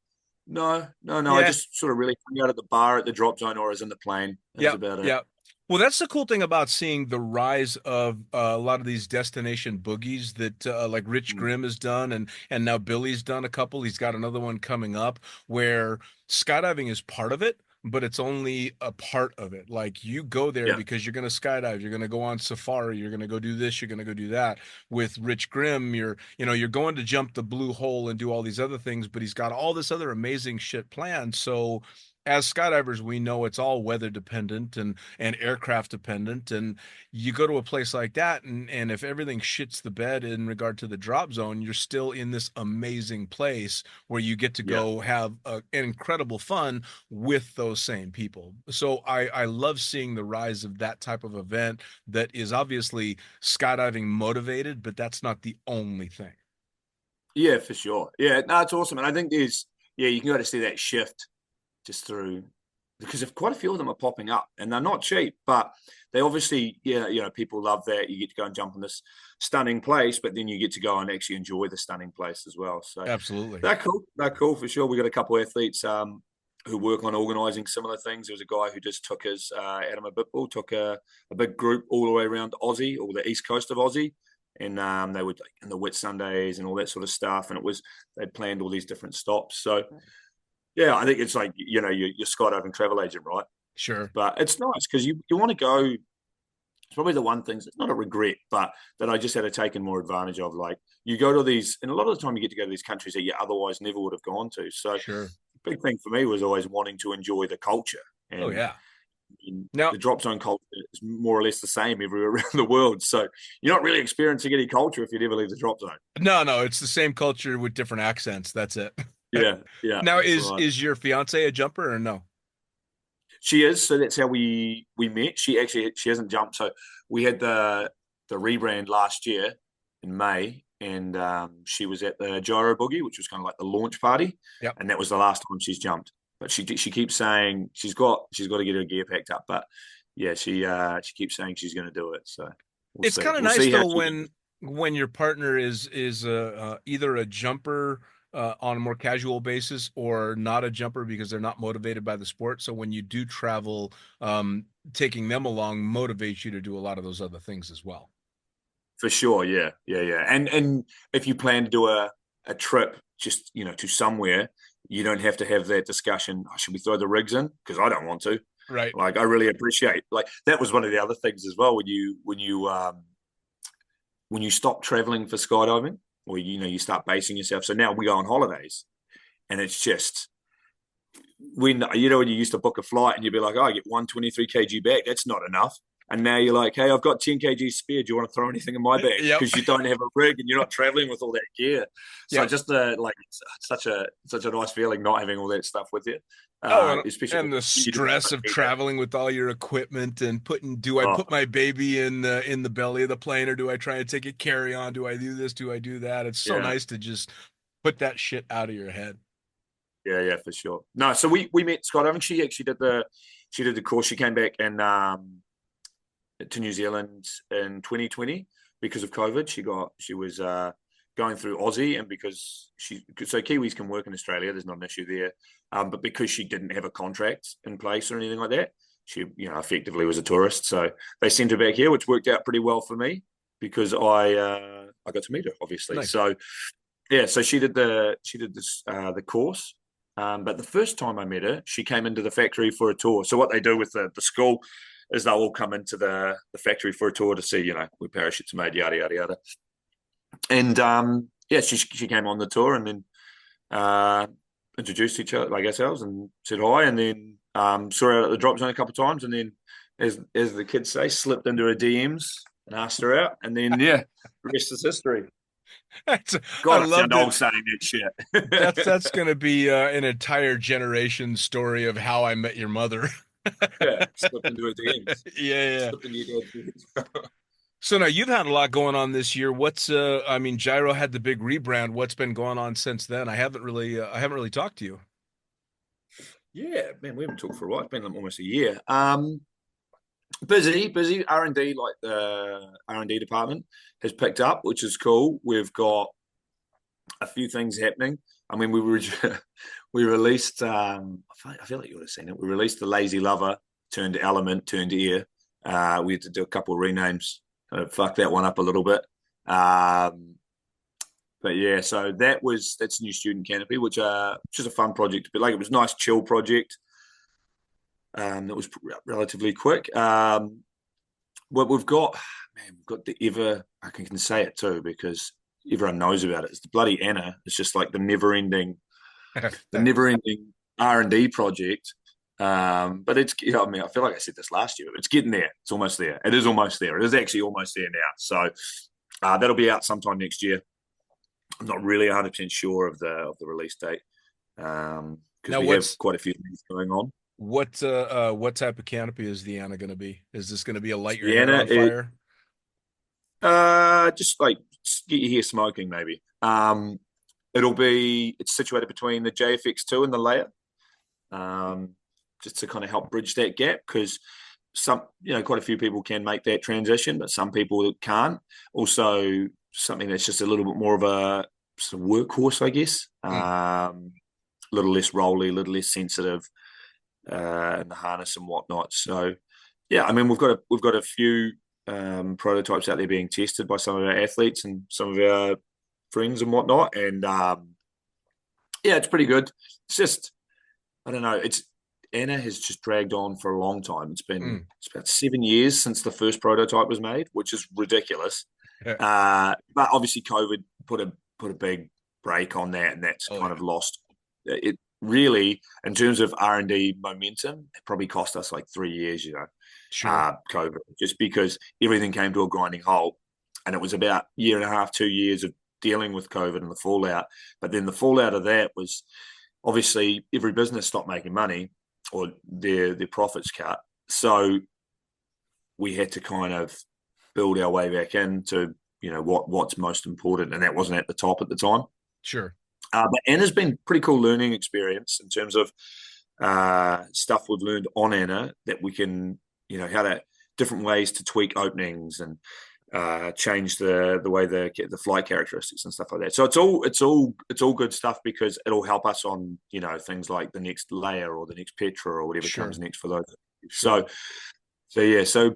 no. I Yeah. just sort of really hung out at the bar at the drop zone or I was in the plane. That was Yeah. about it. Yeah. Well, that's the cool thing about seeing the rise of a lot of these destination boogies that like Rich Mm. Grimm has done, and now Billy's done a couple. He's got another one coming up where skydiving is part of it, but it's only a part of it. Like you go there Yeah, because you're going to skydive, you're going to go on safari, you're going to go do this, you're going to go do that. With Rich Grimm, you're going to jump the blue hole and do all these other things, but he's got all this other amazing shit planned. So as skydivers, we know it's all weather dependent and aircraft dependent. And you go to a place like that, and if everything shits the bed in regard to the drop zone, you're still in this amazing place where you get to yeah. go have an incredible fun with those same people. So I love seeing the rise of that type of event that is obviously skydiving motivated, but that's not the only thing. Yeah, for sure. Yeah, no, it's awesome. And I think you can go to see that shift just through because if quite a few of them are popping up and they're not cheap, but they obviously, people love that. You get to go and jump in this stunning place, but then you get to go and actually enjoy the stunning place as well. So Absolutely. they're cool. They're cool for sure. We got a couple of athletes who work on organising similar things. There was a guy who just took his Adam Abitbul, took a big group all the way around Aussie or the east coast of Aussie. And they would like in the wet Sundays and all that sort of stuff. And they'd planned all these different stops. So yeah, I think it's like, you're skydiving travel agent, right? Sure. But it's nice because you want to go. It's probably the one thing, it's not a regret, but that I just had to take more advantage of. Like you go to these, and a lot of the time you get to go to these countries that you otherwise never would have gone to. So Sure. big thing for me was always wanting to enjoy the culture. Oh And yeah. Now, the drop zone culture is more or less the same everywhere around the world. So you're not really experiencing any culture if you never leave the drop zone. no, it's the same culture with different accents. That's it. Yeah, yeah, Now, that's is right. is your fiance a jumper or no? She is, so that's how we met. She hasn't jumped. So we had the rebrand last year in May, and she was at the JYRO boogie, which was kind of like the launch party, Yep. and that was the last time she's jumped. But she keeps saying she's got to get her gear packed up. But yeah, she keeps saying she's going to do it. So we'll It's see. kind of We'll nice see how though she. when your partner is either a jumper on a more casual basis or not a jumper because they're not motivated by the sport. So when you do travel, taking them along motivates you to do a lot of those other things as well. For sure, yeah. And if you plan to do a trip just to somewhere, you don't have to have that discussion. Oh, should we throw the rigs in? Because I don't want to. Right. Like I really appreciate like that was one of the other things as well when you stop traveling for skydiving or you start basing yourself. So now we go on holidays, and it's just when when you used to book a flight and you'd be like, oh, I get 123 kg back. That's not enough. And now you're like, hey, I've got 10 kg spare. Do you want to throw anything in my bag? Yep. Because you don't have a rig and you're not traveling with all that gear. So Yep. just it's such a nice feeling not having all that stuff with you. Oh, Especially and the stress of traveling with all your equipment and do I put my baby in the belly of the plane or do I try and take it carry on? Do I do this? Do I do that? It's so nice to just put that shit out of your head. Yeah, for sure. No, so we met skydiving. She actually did the course. She came back and to New Zealand in 2020 because of COVID. She was going through Aussie, and because so Kiwis can work in Australia, there's not an issue there. But because she didn't have a contract in place or anything like that, she, effectively was a tourist. So they sent her back here, which worked out pretty well for me because I got to meet her, obviously. Nice. So yeah, so she did the course. But the first time I met her, she came into the factory for a tour. So what they do with the school is they'll all come into the factory for a tour to see, where parachutes are made, yada, yada, yada. And she came on the tour and then introduced each other, like ourselves, and said hi, and then saw her at the drop zone a couple of times, and then, as the kids say, slipped into her DMs and asked her out, and then, the rest is history. God, I sound old saying that shit. That's going to be an entire generation story of how I met your mother. Yeah, slipped into her DMs. Yeah. Slipped into your DMs. So now you've had a lot going on this year. JYRO had the big rebrand. What's been going on since then? I haven't really talked to you. Yeah, man, we haven't talked for a while. It's been almost a year. Busy. R&D, like the R&D department has picked up, which is cool. We've got a few things happening. I mean, we released. I feel like you would have seen it. We released the Lazy Lover turned Element turned Air. We had to do a couple of renames. Fuck that one up a little bit. But yeah, so that's a new student canopy, which is a fun project. But like, it was a nice chill project. That was relatively quick. What we've got the ever. I can say it too because everyone knows about it. It's the bloody Anna. It's just like the never-ending R&D project. But it's, I mean, I feel like I said this last year, but it's getting there. It's almost there. It is almost there. It is actually almost there now. So that'll be out sometime next year. I'm not really 100% sure of the release date because we have quite a few things going on. What type of canopy is the Anna going to be? Is this going to be a light your hair on fire? Just like get your hair smoking, maybe. It's situated between the JFX2 and the layer. Just to kind of help bridge that gap, because quite a few people can make that transition, but some people can't. Also, something that's just a little bit more of a sort of workhorse, I guess. A little less rolly, a little less sensitive in the harness and whatnot. So, yeah, I mean, we've got a few prototypes out there being tested by some of our athletes and some of our friends and whatnot, and it's pretty good. It's just, I don't know, Anna has just dragged on for a long time. It's about 7 years since the first prototype was made, which is ridiculous. Yeah. But obviously COVID put a big break on that, and that's kind of lost it. Really, in terms of R&D momentum, it probably cost us like 3 years, Sure. COVID, just because everything came to a grinding halt. And it was about a year and a half, 2 years of dealing with COVID and the fallout. But then the fallout of that was obviously every business stopped making money, or their profits cut. So we had to kind of build our way back into, what's most important. And that wasn't at the top at the time. Sure. But Anna's been pretty cool learning experience in terms of stuff we've learned on Anna that we can, how to different ways to tweak openings and change the way the flight characteristics and stuff like that. So it's all good stuff, because it'll help us on things like the next layer or the next Petra or whatever comes next for those. Sure. So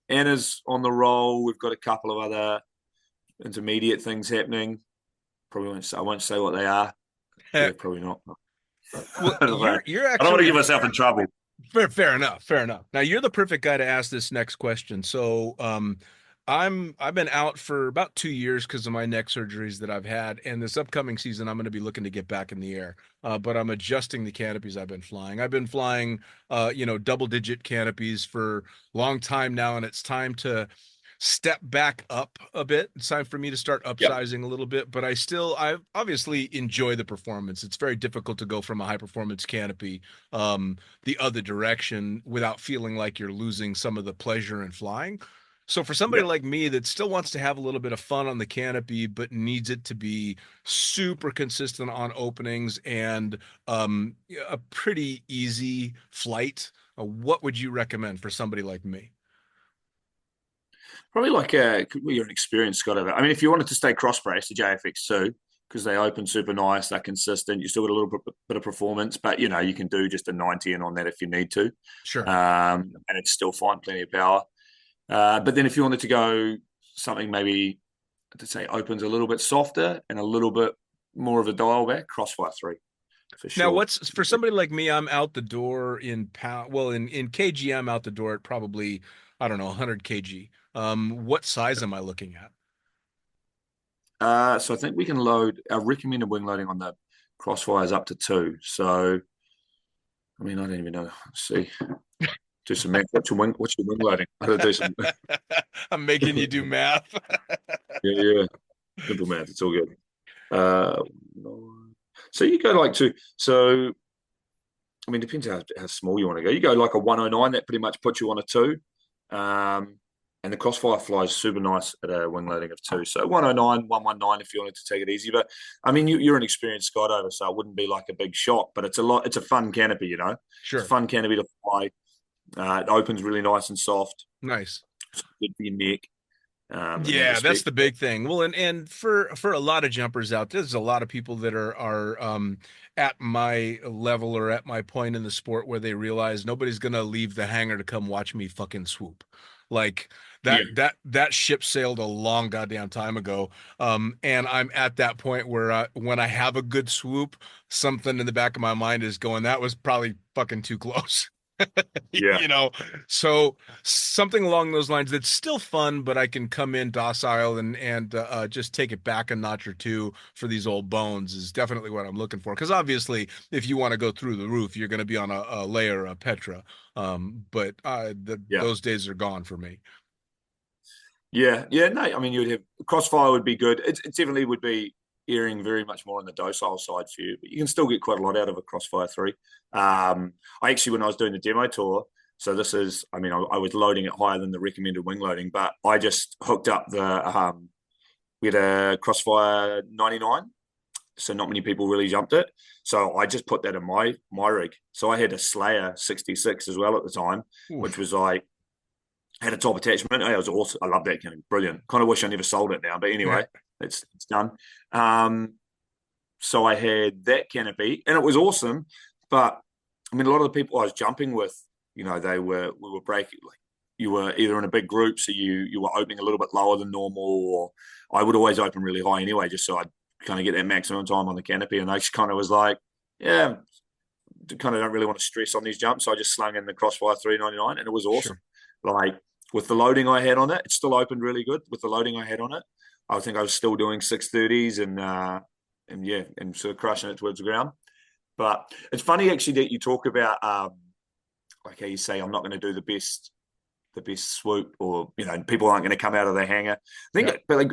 Anna's on the roll. We've got a couple of other intermediate things happening. I won't say what they are. Yeah, probably not. Well, you're actually, I don't want to give myself in trouble. Fair enough. Now you're the perfect guy to ask this next question. So I've been out for about 2 years because of my neck surgeries that I've had, and this upcoming season I'm going to be looking to get back in the air. But I'm adjusting the canopies I've been flying. I've been flying double-digit canopies for a long time now, and it's time to step back up a bit. It's time for me to start upsizing a little bit, but I obviously enjoy the performance. It's very difficult to go from a high performance canopy the other direction without feeling like you're losing some of the pleasure in flying. So for somebody like me that still wants to have a little bit of fun on the canopy, but needs it to be super consistent on openings and a pretty easy flight, what would you recommend for somebody like me? Probably like you're an experienced skydiver. I mean, if you wanted to stay cross-braced, the JFX2 because they open super nice. They're consistent. You still got a little bit of performance, but you can do just a 90 in on that if you need to. Sure. And it's still fine, plenty of power. But then if you wanted to go something maybe to say opens a little bit softer and a little bit more of a dial back, Crossfire 3. For sure. Now, what's for somebody like me? I'm out the door in pound. Well, in kg, I'm out the door at probably, I don't know, 100 kg. What size am I looking at? So I think we can load our recommended wing loading on the Crossfires up to 2. So, I mean, I don't even know. Let's see. Do some math. What's your wing loading? I gotta do some. I'm making you do math. Yeah. Simple math. It's all good. So you go like 2. So, I mean, depends how small you want to go. You go like a 109. That pretty much puts you on a 2. And the Crossfire flies super nice at a wing loading of 2. So 109, 119 if you wanted to take it easy. But I mean, you're an experienced skydiver, so it wouldn't be like a big shock. But it's a fun canopy, Sure. It's a fun canopy to fly. It opens really nice and soft. Nice. It's good for your neck. Yeah, that's the big thing. Well, and for a lot of jumpers out there, there's a lot of people that are at my level or at my point in the sport where they realize nobody's gonna leave the hangar to come watch me fucking swoop. Like that ship sailed a long goddamn time ago. And I'm at that point where when I have a good swoop, something in the back of my mind is going, that was probably fucking too close. Yeah. So something along those lines that's still fun, but I can come in docile and just take it back a notch or two for these old bones is definitely what I'm looking for. Because obviously, if you want to go through the roof, you're going to be on a layer of Petra. But those days are gone for me. Yeah. No, I mean, you'd have Crossfire would be good. It definitely would be erring very much more on the docile side for you, but you can still get quite a lot out of a Crossfire 3. I actually, when I was doing the demo tour, so this is, I mean, I was loading it higher than the recommended wing loading, but I just hooked up we had a Crossfire 99, so not many people really jumped it. So I just put that in my rig. So I had a Slayer 66 as well at the time, which was like, had a top attachment. It was awesome. I love that kind of brilliant. Kind of wish I never sold it now, but anyway, it's done. So I had that canopy, and it was awesome. But I mean, a lot of the people I was jumping with, we were breaking. Like you were either in a big group, so you were opening a little bit lower than normal, or I would always open really high anyway, just so I'd kind of get that maximum time on the canopy. And I just kind of was like, yeah, kind of don't really want to stress on these jumps, so I just slung in the Crossfire 399, and it was awesome. Sure. Like with the loading I had on it, it still opened really good. With the loading I had on it, I think I was still doing 630s and sort of crushing it towards the ground. But it's funny actually that you talk about like how you say I'm not going to do the best swoop, or people aren't going to come out of the hangar. But like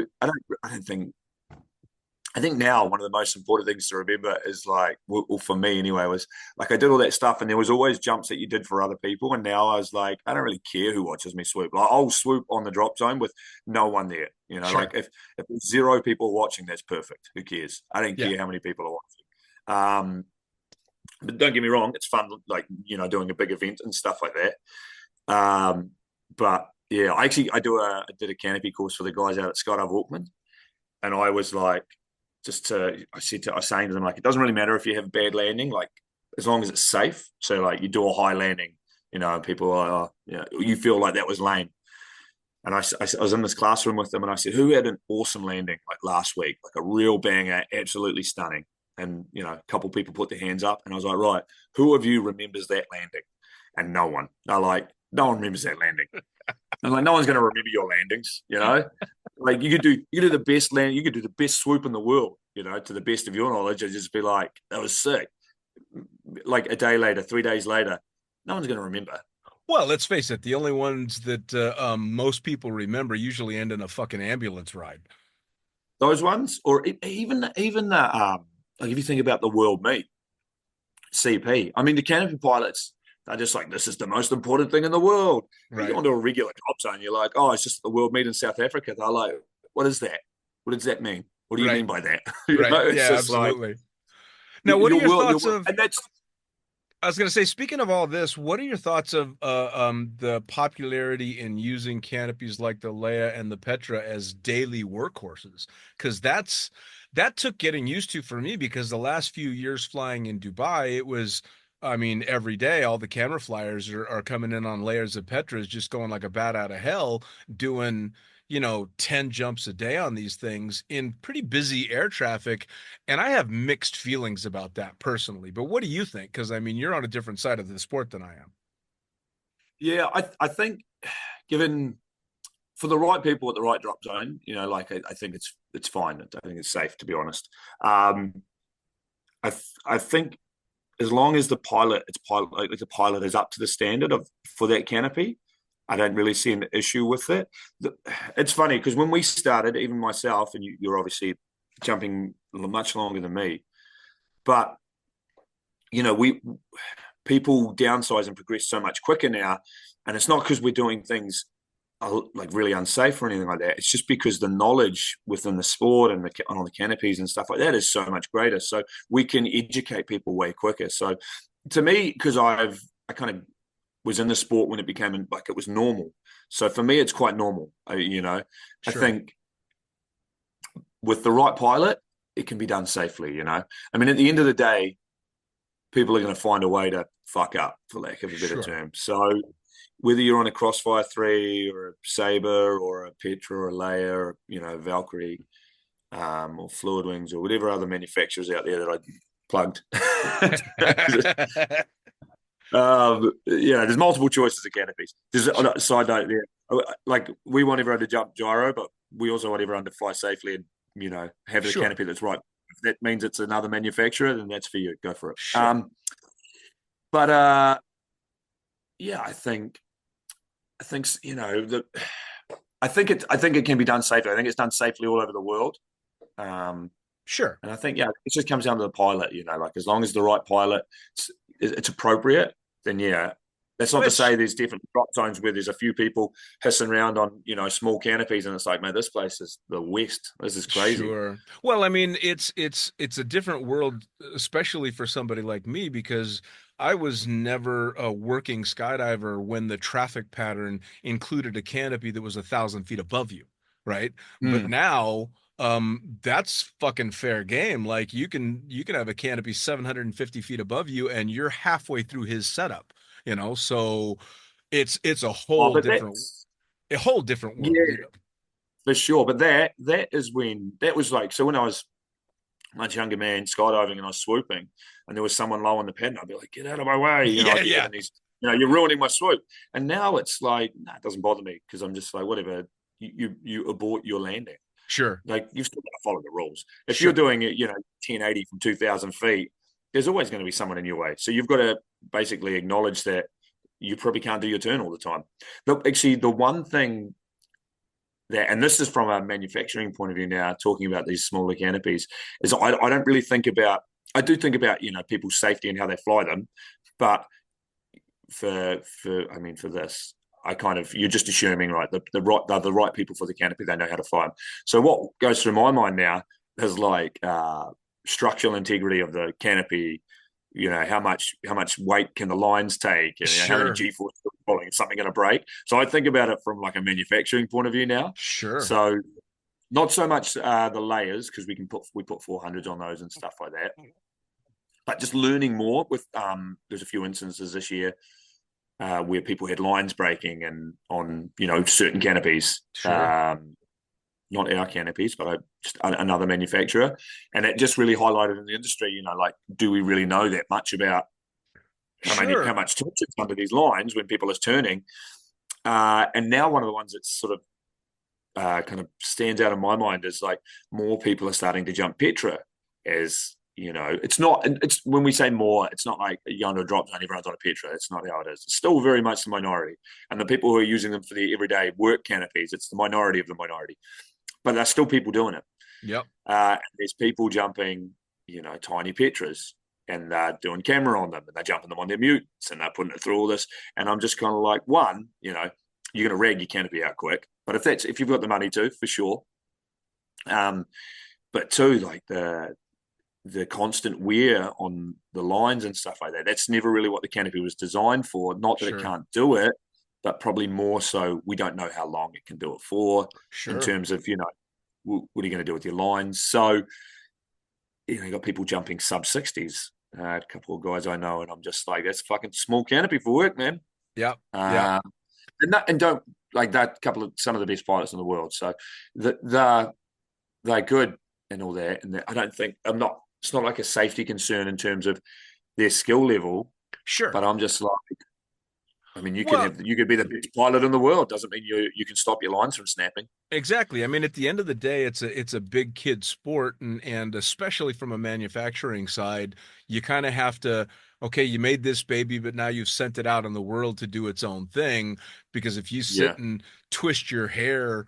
I think now one of the most important things to remember is like, well, for me anyway, was like I did all that stuff and there was always jumps that you did for other people. And now I was like, I don't really care who watches me swoop. Like I'll swoop on the drop zone with no one there. Sure. Like if there's 0 people watching, that's perfect. Who cares? I don't care how many people are watching. But don't get me wrong, it's fun, like, doing a big event and stuff like that. But yeah, I did a canopy course for the guys out at Skydive Auckland. And I was like, I was saying to them, like, it doesn't really matter if you have a bad landing, like, as long as it's safe. So, like, you do a high landing, and people are, you feel like that was lame. And I was in this classroom with them, and I said, who had an awesome landing, like, last week? Like, a real banger, absolutely stunning. And, a couple people put their hands up, and I was like, right, who of you remembers that landing? And no one. They're like, no one remembers that landing. I'm like, no one's going to remember your landings, Like you could do the best land, you could do the best swoop in the world, to the best of your knowledge, and just be like, that was sick. Like a day later, 3 days later, no one's going to remember. Well, let's face it, the only ones that most people remember usually end in a fucking ambulance ride. Those ones, or even the like if you think about the world meet, CP. I mean, the canopy pilots. They're just like, this is the most important thing in the world. Right. You go into a regular drop zone, you're like, oh, it's just the world meet in South Africa. They're like, what is that? What does that mean? What do you mean by that? Right. Yeah, absolutely. Now, what are your thoughts of? I was going to say, speaking of all this, what are your thoughts of the popularity in using canopies like the Leia and the Petra as daily workhorses? Because that took getting used to for me because the last few years flying in Dubai, it was, I mean, every day all the camera flyers are coming in on Leias and Petras, just going like a bat out of hell, doing 10 jumps a day on these things in pretty busy air traffic. And I have mixed feelings about that personally. But what do you think? Because I mean, you're on a different side of the sport than I am. Yeah, I think given for the right people at the right drop zone, like I think it's fine. I think it's safe, to be honest. I think as long as the pilot is up to the standard of for that canopy, I don't really see an issue with it. It's funny because when we started, even myself, and you're obviously jumping much longer than me, but we people downsize and progress so much quicker now, and it's not because we're doing things like really unsafe or anything like that. It's just because the knowledge within the sport and on the canopies and stuff like that is so much greater. So we can educate people way quicker. So to me, because I kind of was in the sport when it became like it was normal. So for me, it's quite normal. Sure. I think with the right pilot, it can be done safely. I mean, at the end of the day, people are going to find a way to fuck up, for lack of a better term. So whether you're on a Crossfire 3 or a Sabre or a Petra or a Leia or, Valkyrie or Fluid Wings or whatever other manufacturers out there that I plugged. There's multiple choices of canopies. Just a side note there. Like, we want everyone to jump gyro, but we also want everyone to fly safely and, have the canopy that's right. If that means it's another manufacturer, then that's for you. Go for it. Sure. I think I think it can be done safely. I think it's done safely all over the world. Sure. And I think it just comes down to the pilot. Like as long as the right pilot, it's appropriate. Then that's not to say there's different drop zones where there's a few people hissing around on small canopies, and it's like, man, this place is the West. This is crazy. Sure. Well, I mean, it's a different world, especially for somebody like me, because I was never a working skydiver when the traffic pattern included a canopy that was 1,000 feet above you, right? But now, that's fucking fair game. Like you can have a canopy 750 feet above you, and you're halfway through his setup. So it's a whole different world. Yeah, for sure. But that is when that was like, so when I was much younger man skydiving and I was swooping and there was someone low on the pad, and I'd be like, get out of my way. And he's, you're ruining my swoop. And now it's like, it doesn't bother me because I'm just like, whatever, you abort your landing. Sure. Like, you've still got to follow the rules. If you're doing it, 1080 from 2,000 feet, there's always going to be someone in your way. So you've got to basically acknowledge that you probably can't do your turn all the time. But actually, the one thing that, and this is from a manufacturing point of view now, talking about these smaller canopies, is I don't really think about, I do think about, people's safety and how they fly them. But for this, I kind of, you're just assuming, right, the right people for the canopy, they know how to fly them. So what goes through my mind now is like structural integrity of the canopy, how much weight can the lines take, and how many G-force is something going to break. So I think about it from like a manufacturing point of view now. Sure. So not so much the layers, because we put 400s on those and stuff like that, but just learning more with there's a few instances this year where people had lines breaking and on certain canopies. Sure. Not our canopies, but just another manufacturer. And it just really highlighted in the industry, like, do we really know that much about how much tension's under these lines when people are turning? And now one of the ones that's sort of kind of stands out in my mind is like more people are starting to jump Petra as, it's when we say more, it's not like you're on a drop zone, everyone's on a Petra. It's not how it is. It's still very much the minority. And the people who are using them for the everyday work canopies, it's the minority of the minority. But there's still people doing it. Yep. There's people jumping, tiny Petras, and they're doing camera on them, and they're jumping them on their mutes, and they're putting it through all this. And I'm just kind of like, one, you're going to rag your canopy out quick. But if you've got the money to, for sure. But two, like the the constant wear on the lines and stuff like that. That's never really what the canopy was designed for. Not that Sure. it can't do it, but probably more so we don't know how long it can do it for in terms of, what are you going to do with your lines? So, you got people jumping sub 60s. A couple of guys I know, and I'm just like, that's fucking small canopy for work, man. Yep. And don't like that. Some of the best pilots in the world. So they're good and all that. And it's not like a safety concern in terms of their skill level. Sure. But I'm just like, you could be the best pilot in the world. Doesn't mean you can stop your lines from snapping. Exactly. I mean, at the end of the day, it's a big kid sport, and especially from a manufacturing side, you kind of have to, okay, you made this baby, but now you've sent it out in the world to do its own thing. Because if you sit and twist your hair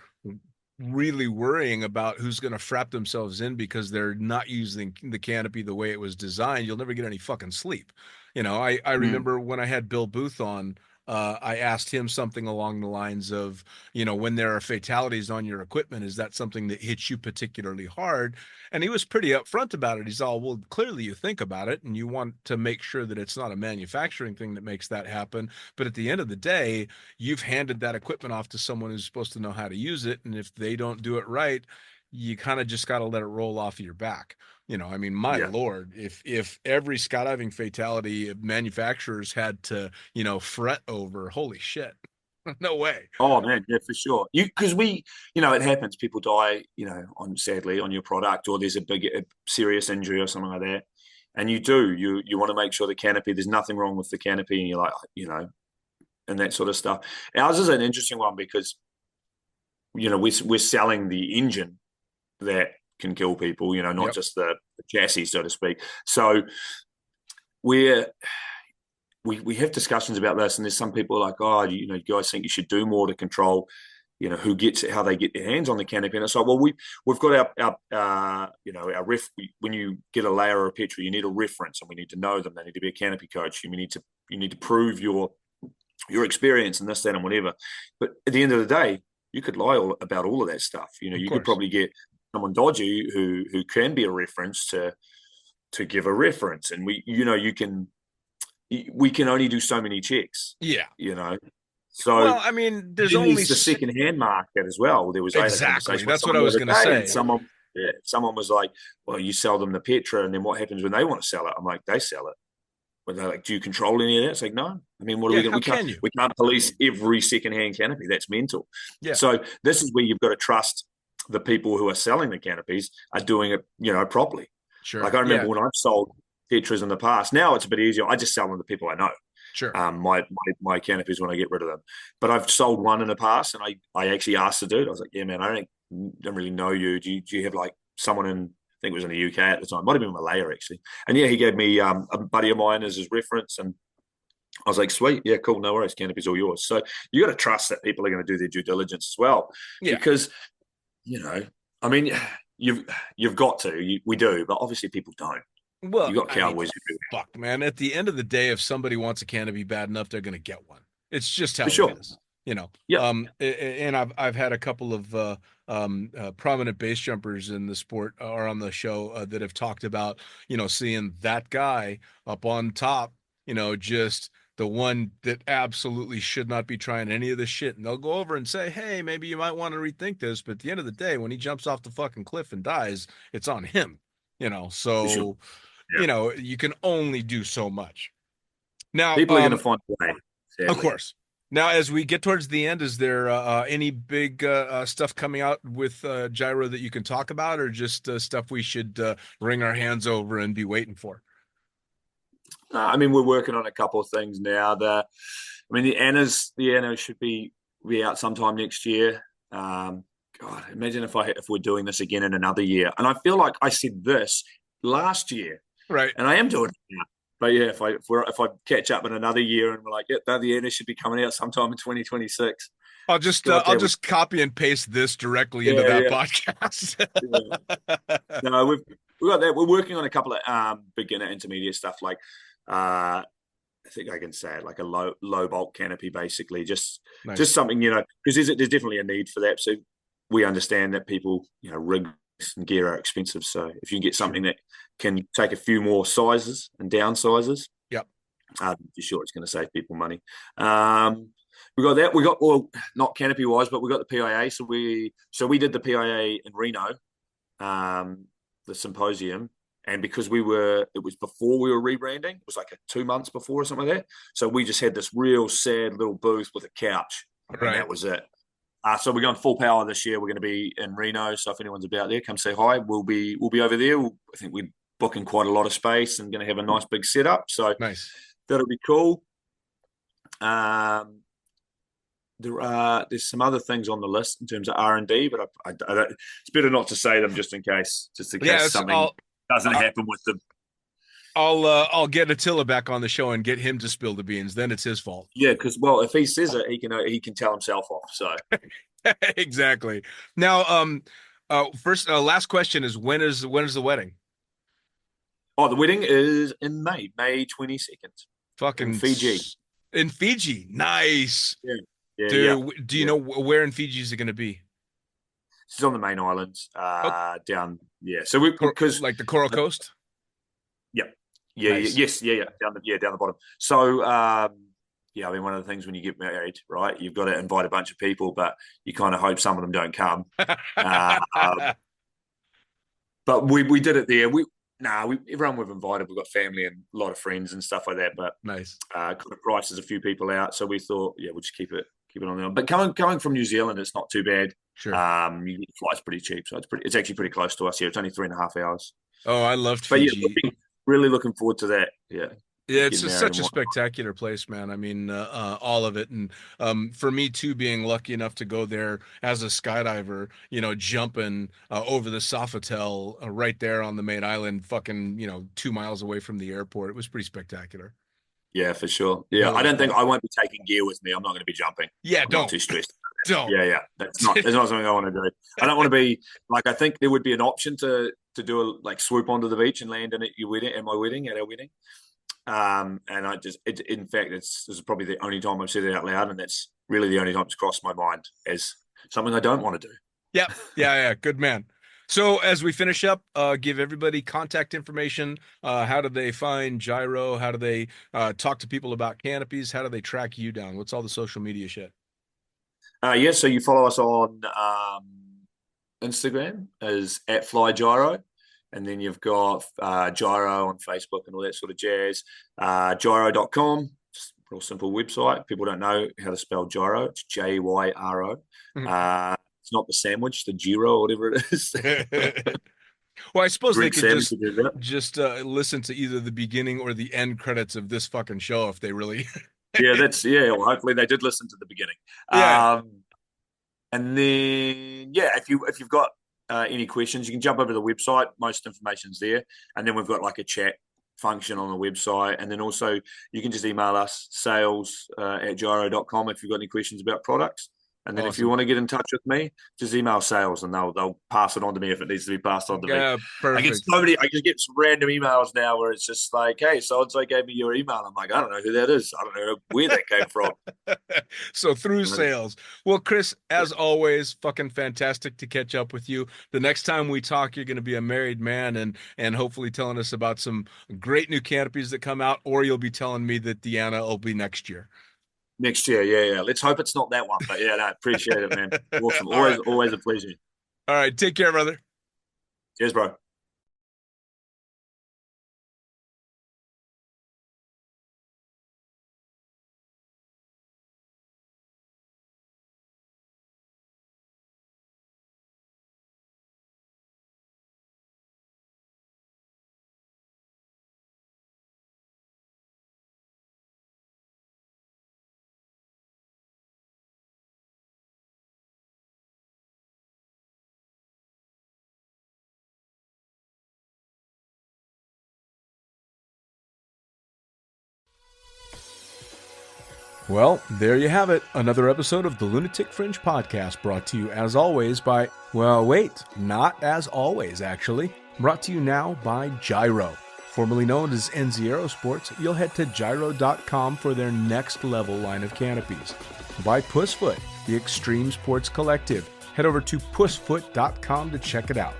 really worrying about who's going to frap themselves in because they're not using the canopy the way it was designed, you'll never get any fucking sleep. I remember when I had Bill Booth on, I asked him something along the lines of, when there are fatalities on your equipment, is that something that hits you particularly hard? And he was pretty upfront about it. He's all, well, clearly you think about it and you want to make sure that it's not a manufacturing thing that makes that happen. But at the end of the day, you've handed that equipment off to someone who's supposed to know how to use it. And if they don't do it right, you kind of just got to let it roll off of your back. My Lord, if every skydiving fatality manufacturers had to, fret over, holy shit, no way. Oh man, yeah, for sure. Because it happens. People die, sadly on your product, or there's a serious injury or something like that. And you want to make sure the canopy, there's nothing wrong with the canopy, and you're like, and that sort of stuff. Ours is an interesting one because, we're selling the engine that can kill people, not just the chassis, so to speak. So we have discussions about this, and there's some people like, you guys think you should do more to control, how they get their hands on the canopy. And it's like, well, we've got our when you get a layer of petrol, you need a reference, and we need to know them. They need to be a canopy coach. You need to prove your experience and this, that, and whatever. But at the end of the day, you could lie about all of that stuff. You could probably get someone dodgy who can be a reference to give a reference, and we can only do so many checks. So well, there's only the second-hand market as well. There was exactly that's what I was going to say. Someone was like, well, you sell them the Petra, and then what happens when they want to sell it? I'm like, they sell it. But they're like, do you control any of that? It's like, no. What are we going to do? We can't police every second-hand canopy. That's mental. So this is where you've got to trust the people who are selling the canopies are doing it, properly. Sure. Like I remember when I've sold Petras in the past. Now it's a bit easier. I just sell them to people I know. Sure. My canopies when I get rid of them. But I've sold one in the past, and I actually asked the dude. I was like, yeah, man, I don't really know you. Do you have like someone in? I think it was in the UK at the time. Might have been Malaya actually. And he gave me a buddy of mine as his reference, and I was like, sweet, yeah, cool, no worries. Canopy's all yours. So you got to trust that people are going to do their due diligence as well, because you've got to. We do, but obviously people don't. Well, you got cowboys everywhere. Fuck, man. At the end of the day, if somebody wants a canopy bad enough, they're going to get one. It's just how it is. And I've had a couple of prominent base jumpers in the sport are on the show that have talked about, seeing that guy up on top, just the one that absolutely should not be trying any of this shit. And they'll go over and say, hey, maybe you might want to rethink this. But at the end of the day, when he jumps off the fucking cliff and dies, it's on him, so, you can only do so much. Now, people are going to find a way. Sadly. Of course. Now, as we get towards the end, is there any big stuff coming out with JYRO that you can talk about, or just stuff we should wring our hands over and be waiting for? We're working on a couple of things now. The Annas should be out sometime next year. God, imagine if we're doing this again in another year. And I feel like I said this last year, right? And I am doing it now. But yeah, if I catch up in another year and we're like, the Annas should be coming out sometime in 2026. I'll just copy and paste this directly into that podcast. No, we've got that. We're working on a couple of beginner intermediate stuff, like I think I can say it, like a low bulk canopy, basically, just something, because there's definitely a need for that. So we understand that people rig and gear are expensive. So if you can get something that can take a few more sizes and downsizes, Yep. For sure it's going to save people money. We got that. We got, well, not canopy wise, but we got the PIA. So we did the PIA in Reno, the symposium. And because it was before we were rebranding, it was like 2 months before or something like that. So we just had this real sad little booth with a couch. Right. And that was it. So we're going full power this year. We're going to be in Reno. So if anyone's about there, come say hi. We'll be over there. I think we're booking quite a lot of space and going to have a nice big setup. So Nice. That'll be cool. There's some other things on the list in terms of R&D, but I don't, it's better not to say them just in case something doesn't happen with them. I'll get Attila back on the show and get him to spill the beans. Then it's his fault. Yeah, because if he says it, he can tell himself off. So exactly. Now, last question is when is the wedding? Oh, the wedding is in May 22nd. Fucking in Fiji. In Fiji, nice. Yeah, do you know where in Fiji is it going to be? It's on the main islands, down. Yeah, so because like the Coral Coast. Yep. Nice. Down the bottom. So, I mean, one of the things when you get married, right, you've got to invite a bunch of people, but you kind of hope some of them don't come. But we did it there. Everyone we've invited, we've got family and a lot of friends and stuff like that. But nice. Kind of prices a few people out, so we thought, we'll just keep it on there. But coming from New Zealand, it's not too bad. Sure. You get flights pretty cheap, so it's actually pretty close to us here. It's only 3.5 hours. Oh, I loved Fiji. But really looking forward to that. Yeah. Yeah, it's such a spectacular place, man. I mean, all of it. And for me, too, being lucky enough to go there as a skydiver, jumping over the Sofitel right there on the main island, fucking, 2 miles away from the airport. It was pretty spectacular. Yeah, for sure. Yeah, I don't think I won't be taking gear with me. I'm not going to be jumping. Yeah, I'm not too stressed. Don't. Yeah. That's not something I want to do. I don't want to be like, I think there would be an option to do swoop onto the beach and land in at our wedding. And in fact, this is probably the only time I've said it out loud, and that's really the only time it's crossed my mind as something I don't want to do. Yeah. Good man. So as we finish up, give everybody contact information. How do they find JYRO? How do they talk to people about canopies? How do they track you down? What's all the social media shit? So you follow us on Instagram as @FlyJYRO. And then you've got JYRO on Facebook and all that sort of jazz. JYRO.com, just a real simple website. People don't know how to spell gyro. It's JYRO. Mm-hmm. It's not the sandwich, the gyro, or whatever it is. Well, I suppose Greek they could just listen to either the beginning or the end credits of this fucking show if they really. Well, hopefully they did listen to the beginning. Yeah. And then, if you've got any questions, you can jump over to the website. Most information's there. And then we've got like a chat function on the website. And then also you can just email us sales@gyro.com if you've got any questions about products. And then if you want to get in touch with me, just email sales and they'll pass it on to me if it needs to be passed on to me. Yeah, perfect. I just get some random emails now where it's just like, hey, so-and-so gave me your email. I'm like, I don't know who that is. I don't know where that came from. So through sales. Well, Chris, as always, fucking fantastic to catch up with you. The next time we talk, you're going to be a married man and hopefully telling us about some great new canopies that come out, or you'll be telling me that Deanna will be next year. Next year, yeah. Let's hope it's not that one. But appreciate it, man. Awesome. Always a pleasure. All right, take care, brother. Cheers, bro. Well, there you have it. Another episode of the Lunatic Fringe podcast brought to you as always by, well, wait, not as always, actually. Brought to you now by JYRO. Formerly known as NZ Sports, you'll head to JYRO.com for their next level line of canopies. By Pussfoot, the Extreme Sports Collective. Head over to pussfoot.com to check it out.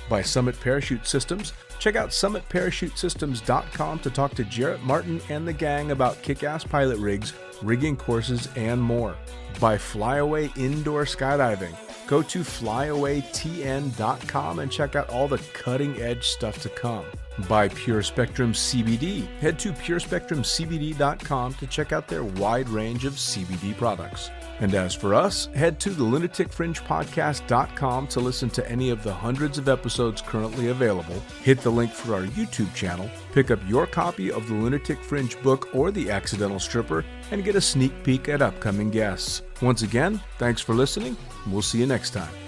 By Summit Parachute Systems. Check out summitparachutesystems.com to talk to Jarrett Martin and the gang about kick-ass pilot rigs, rigging courses, and more. By Flyaway Indoor Skydiving. Go to flyawaytn.com and check out all the cutting-edge stuff to come. By Pure Spectrum CBD. Head to purespectrumcbd.com to check out their wide range of CBD products. And as for us, head to the lunaticfringepodcast.com to listen to any of the hundreds of episodes currently available, hit the link for our YouTube channel, pick up your copy of the Lunatic Fringe book or The Accidental Stripper, and get a sneak peek at upcoming guests. Once again, thanks for listening. We'll see you next time.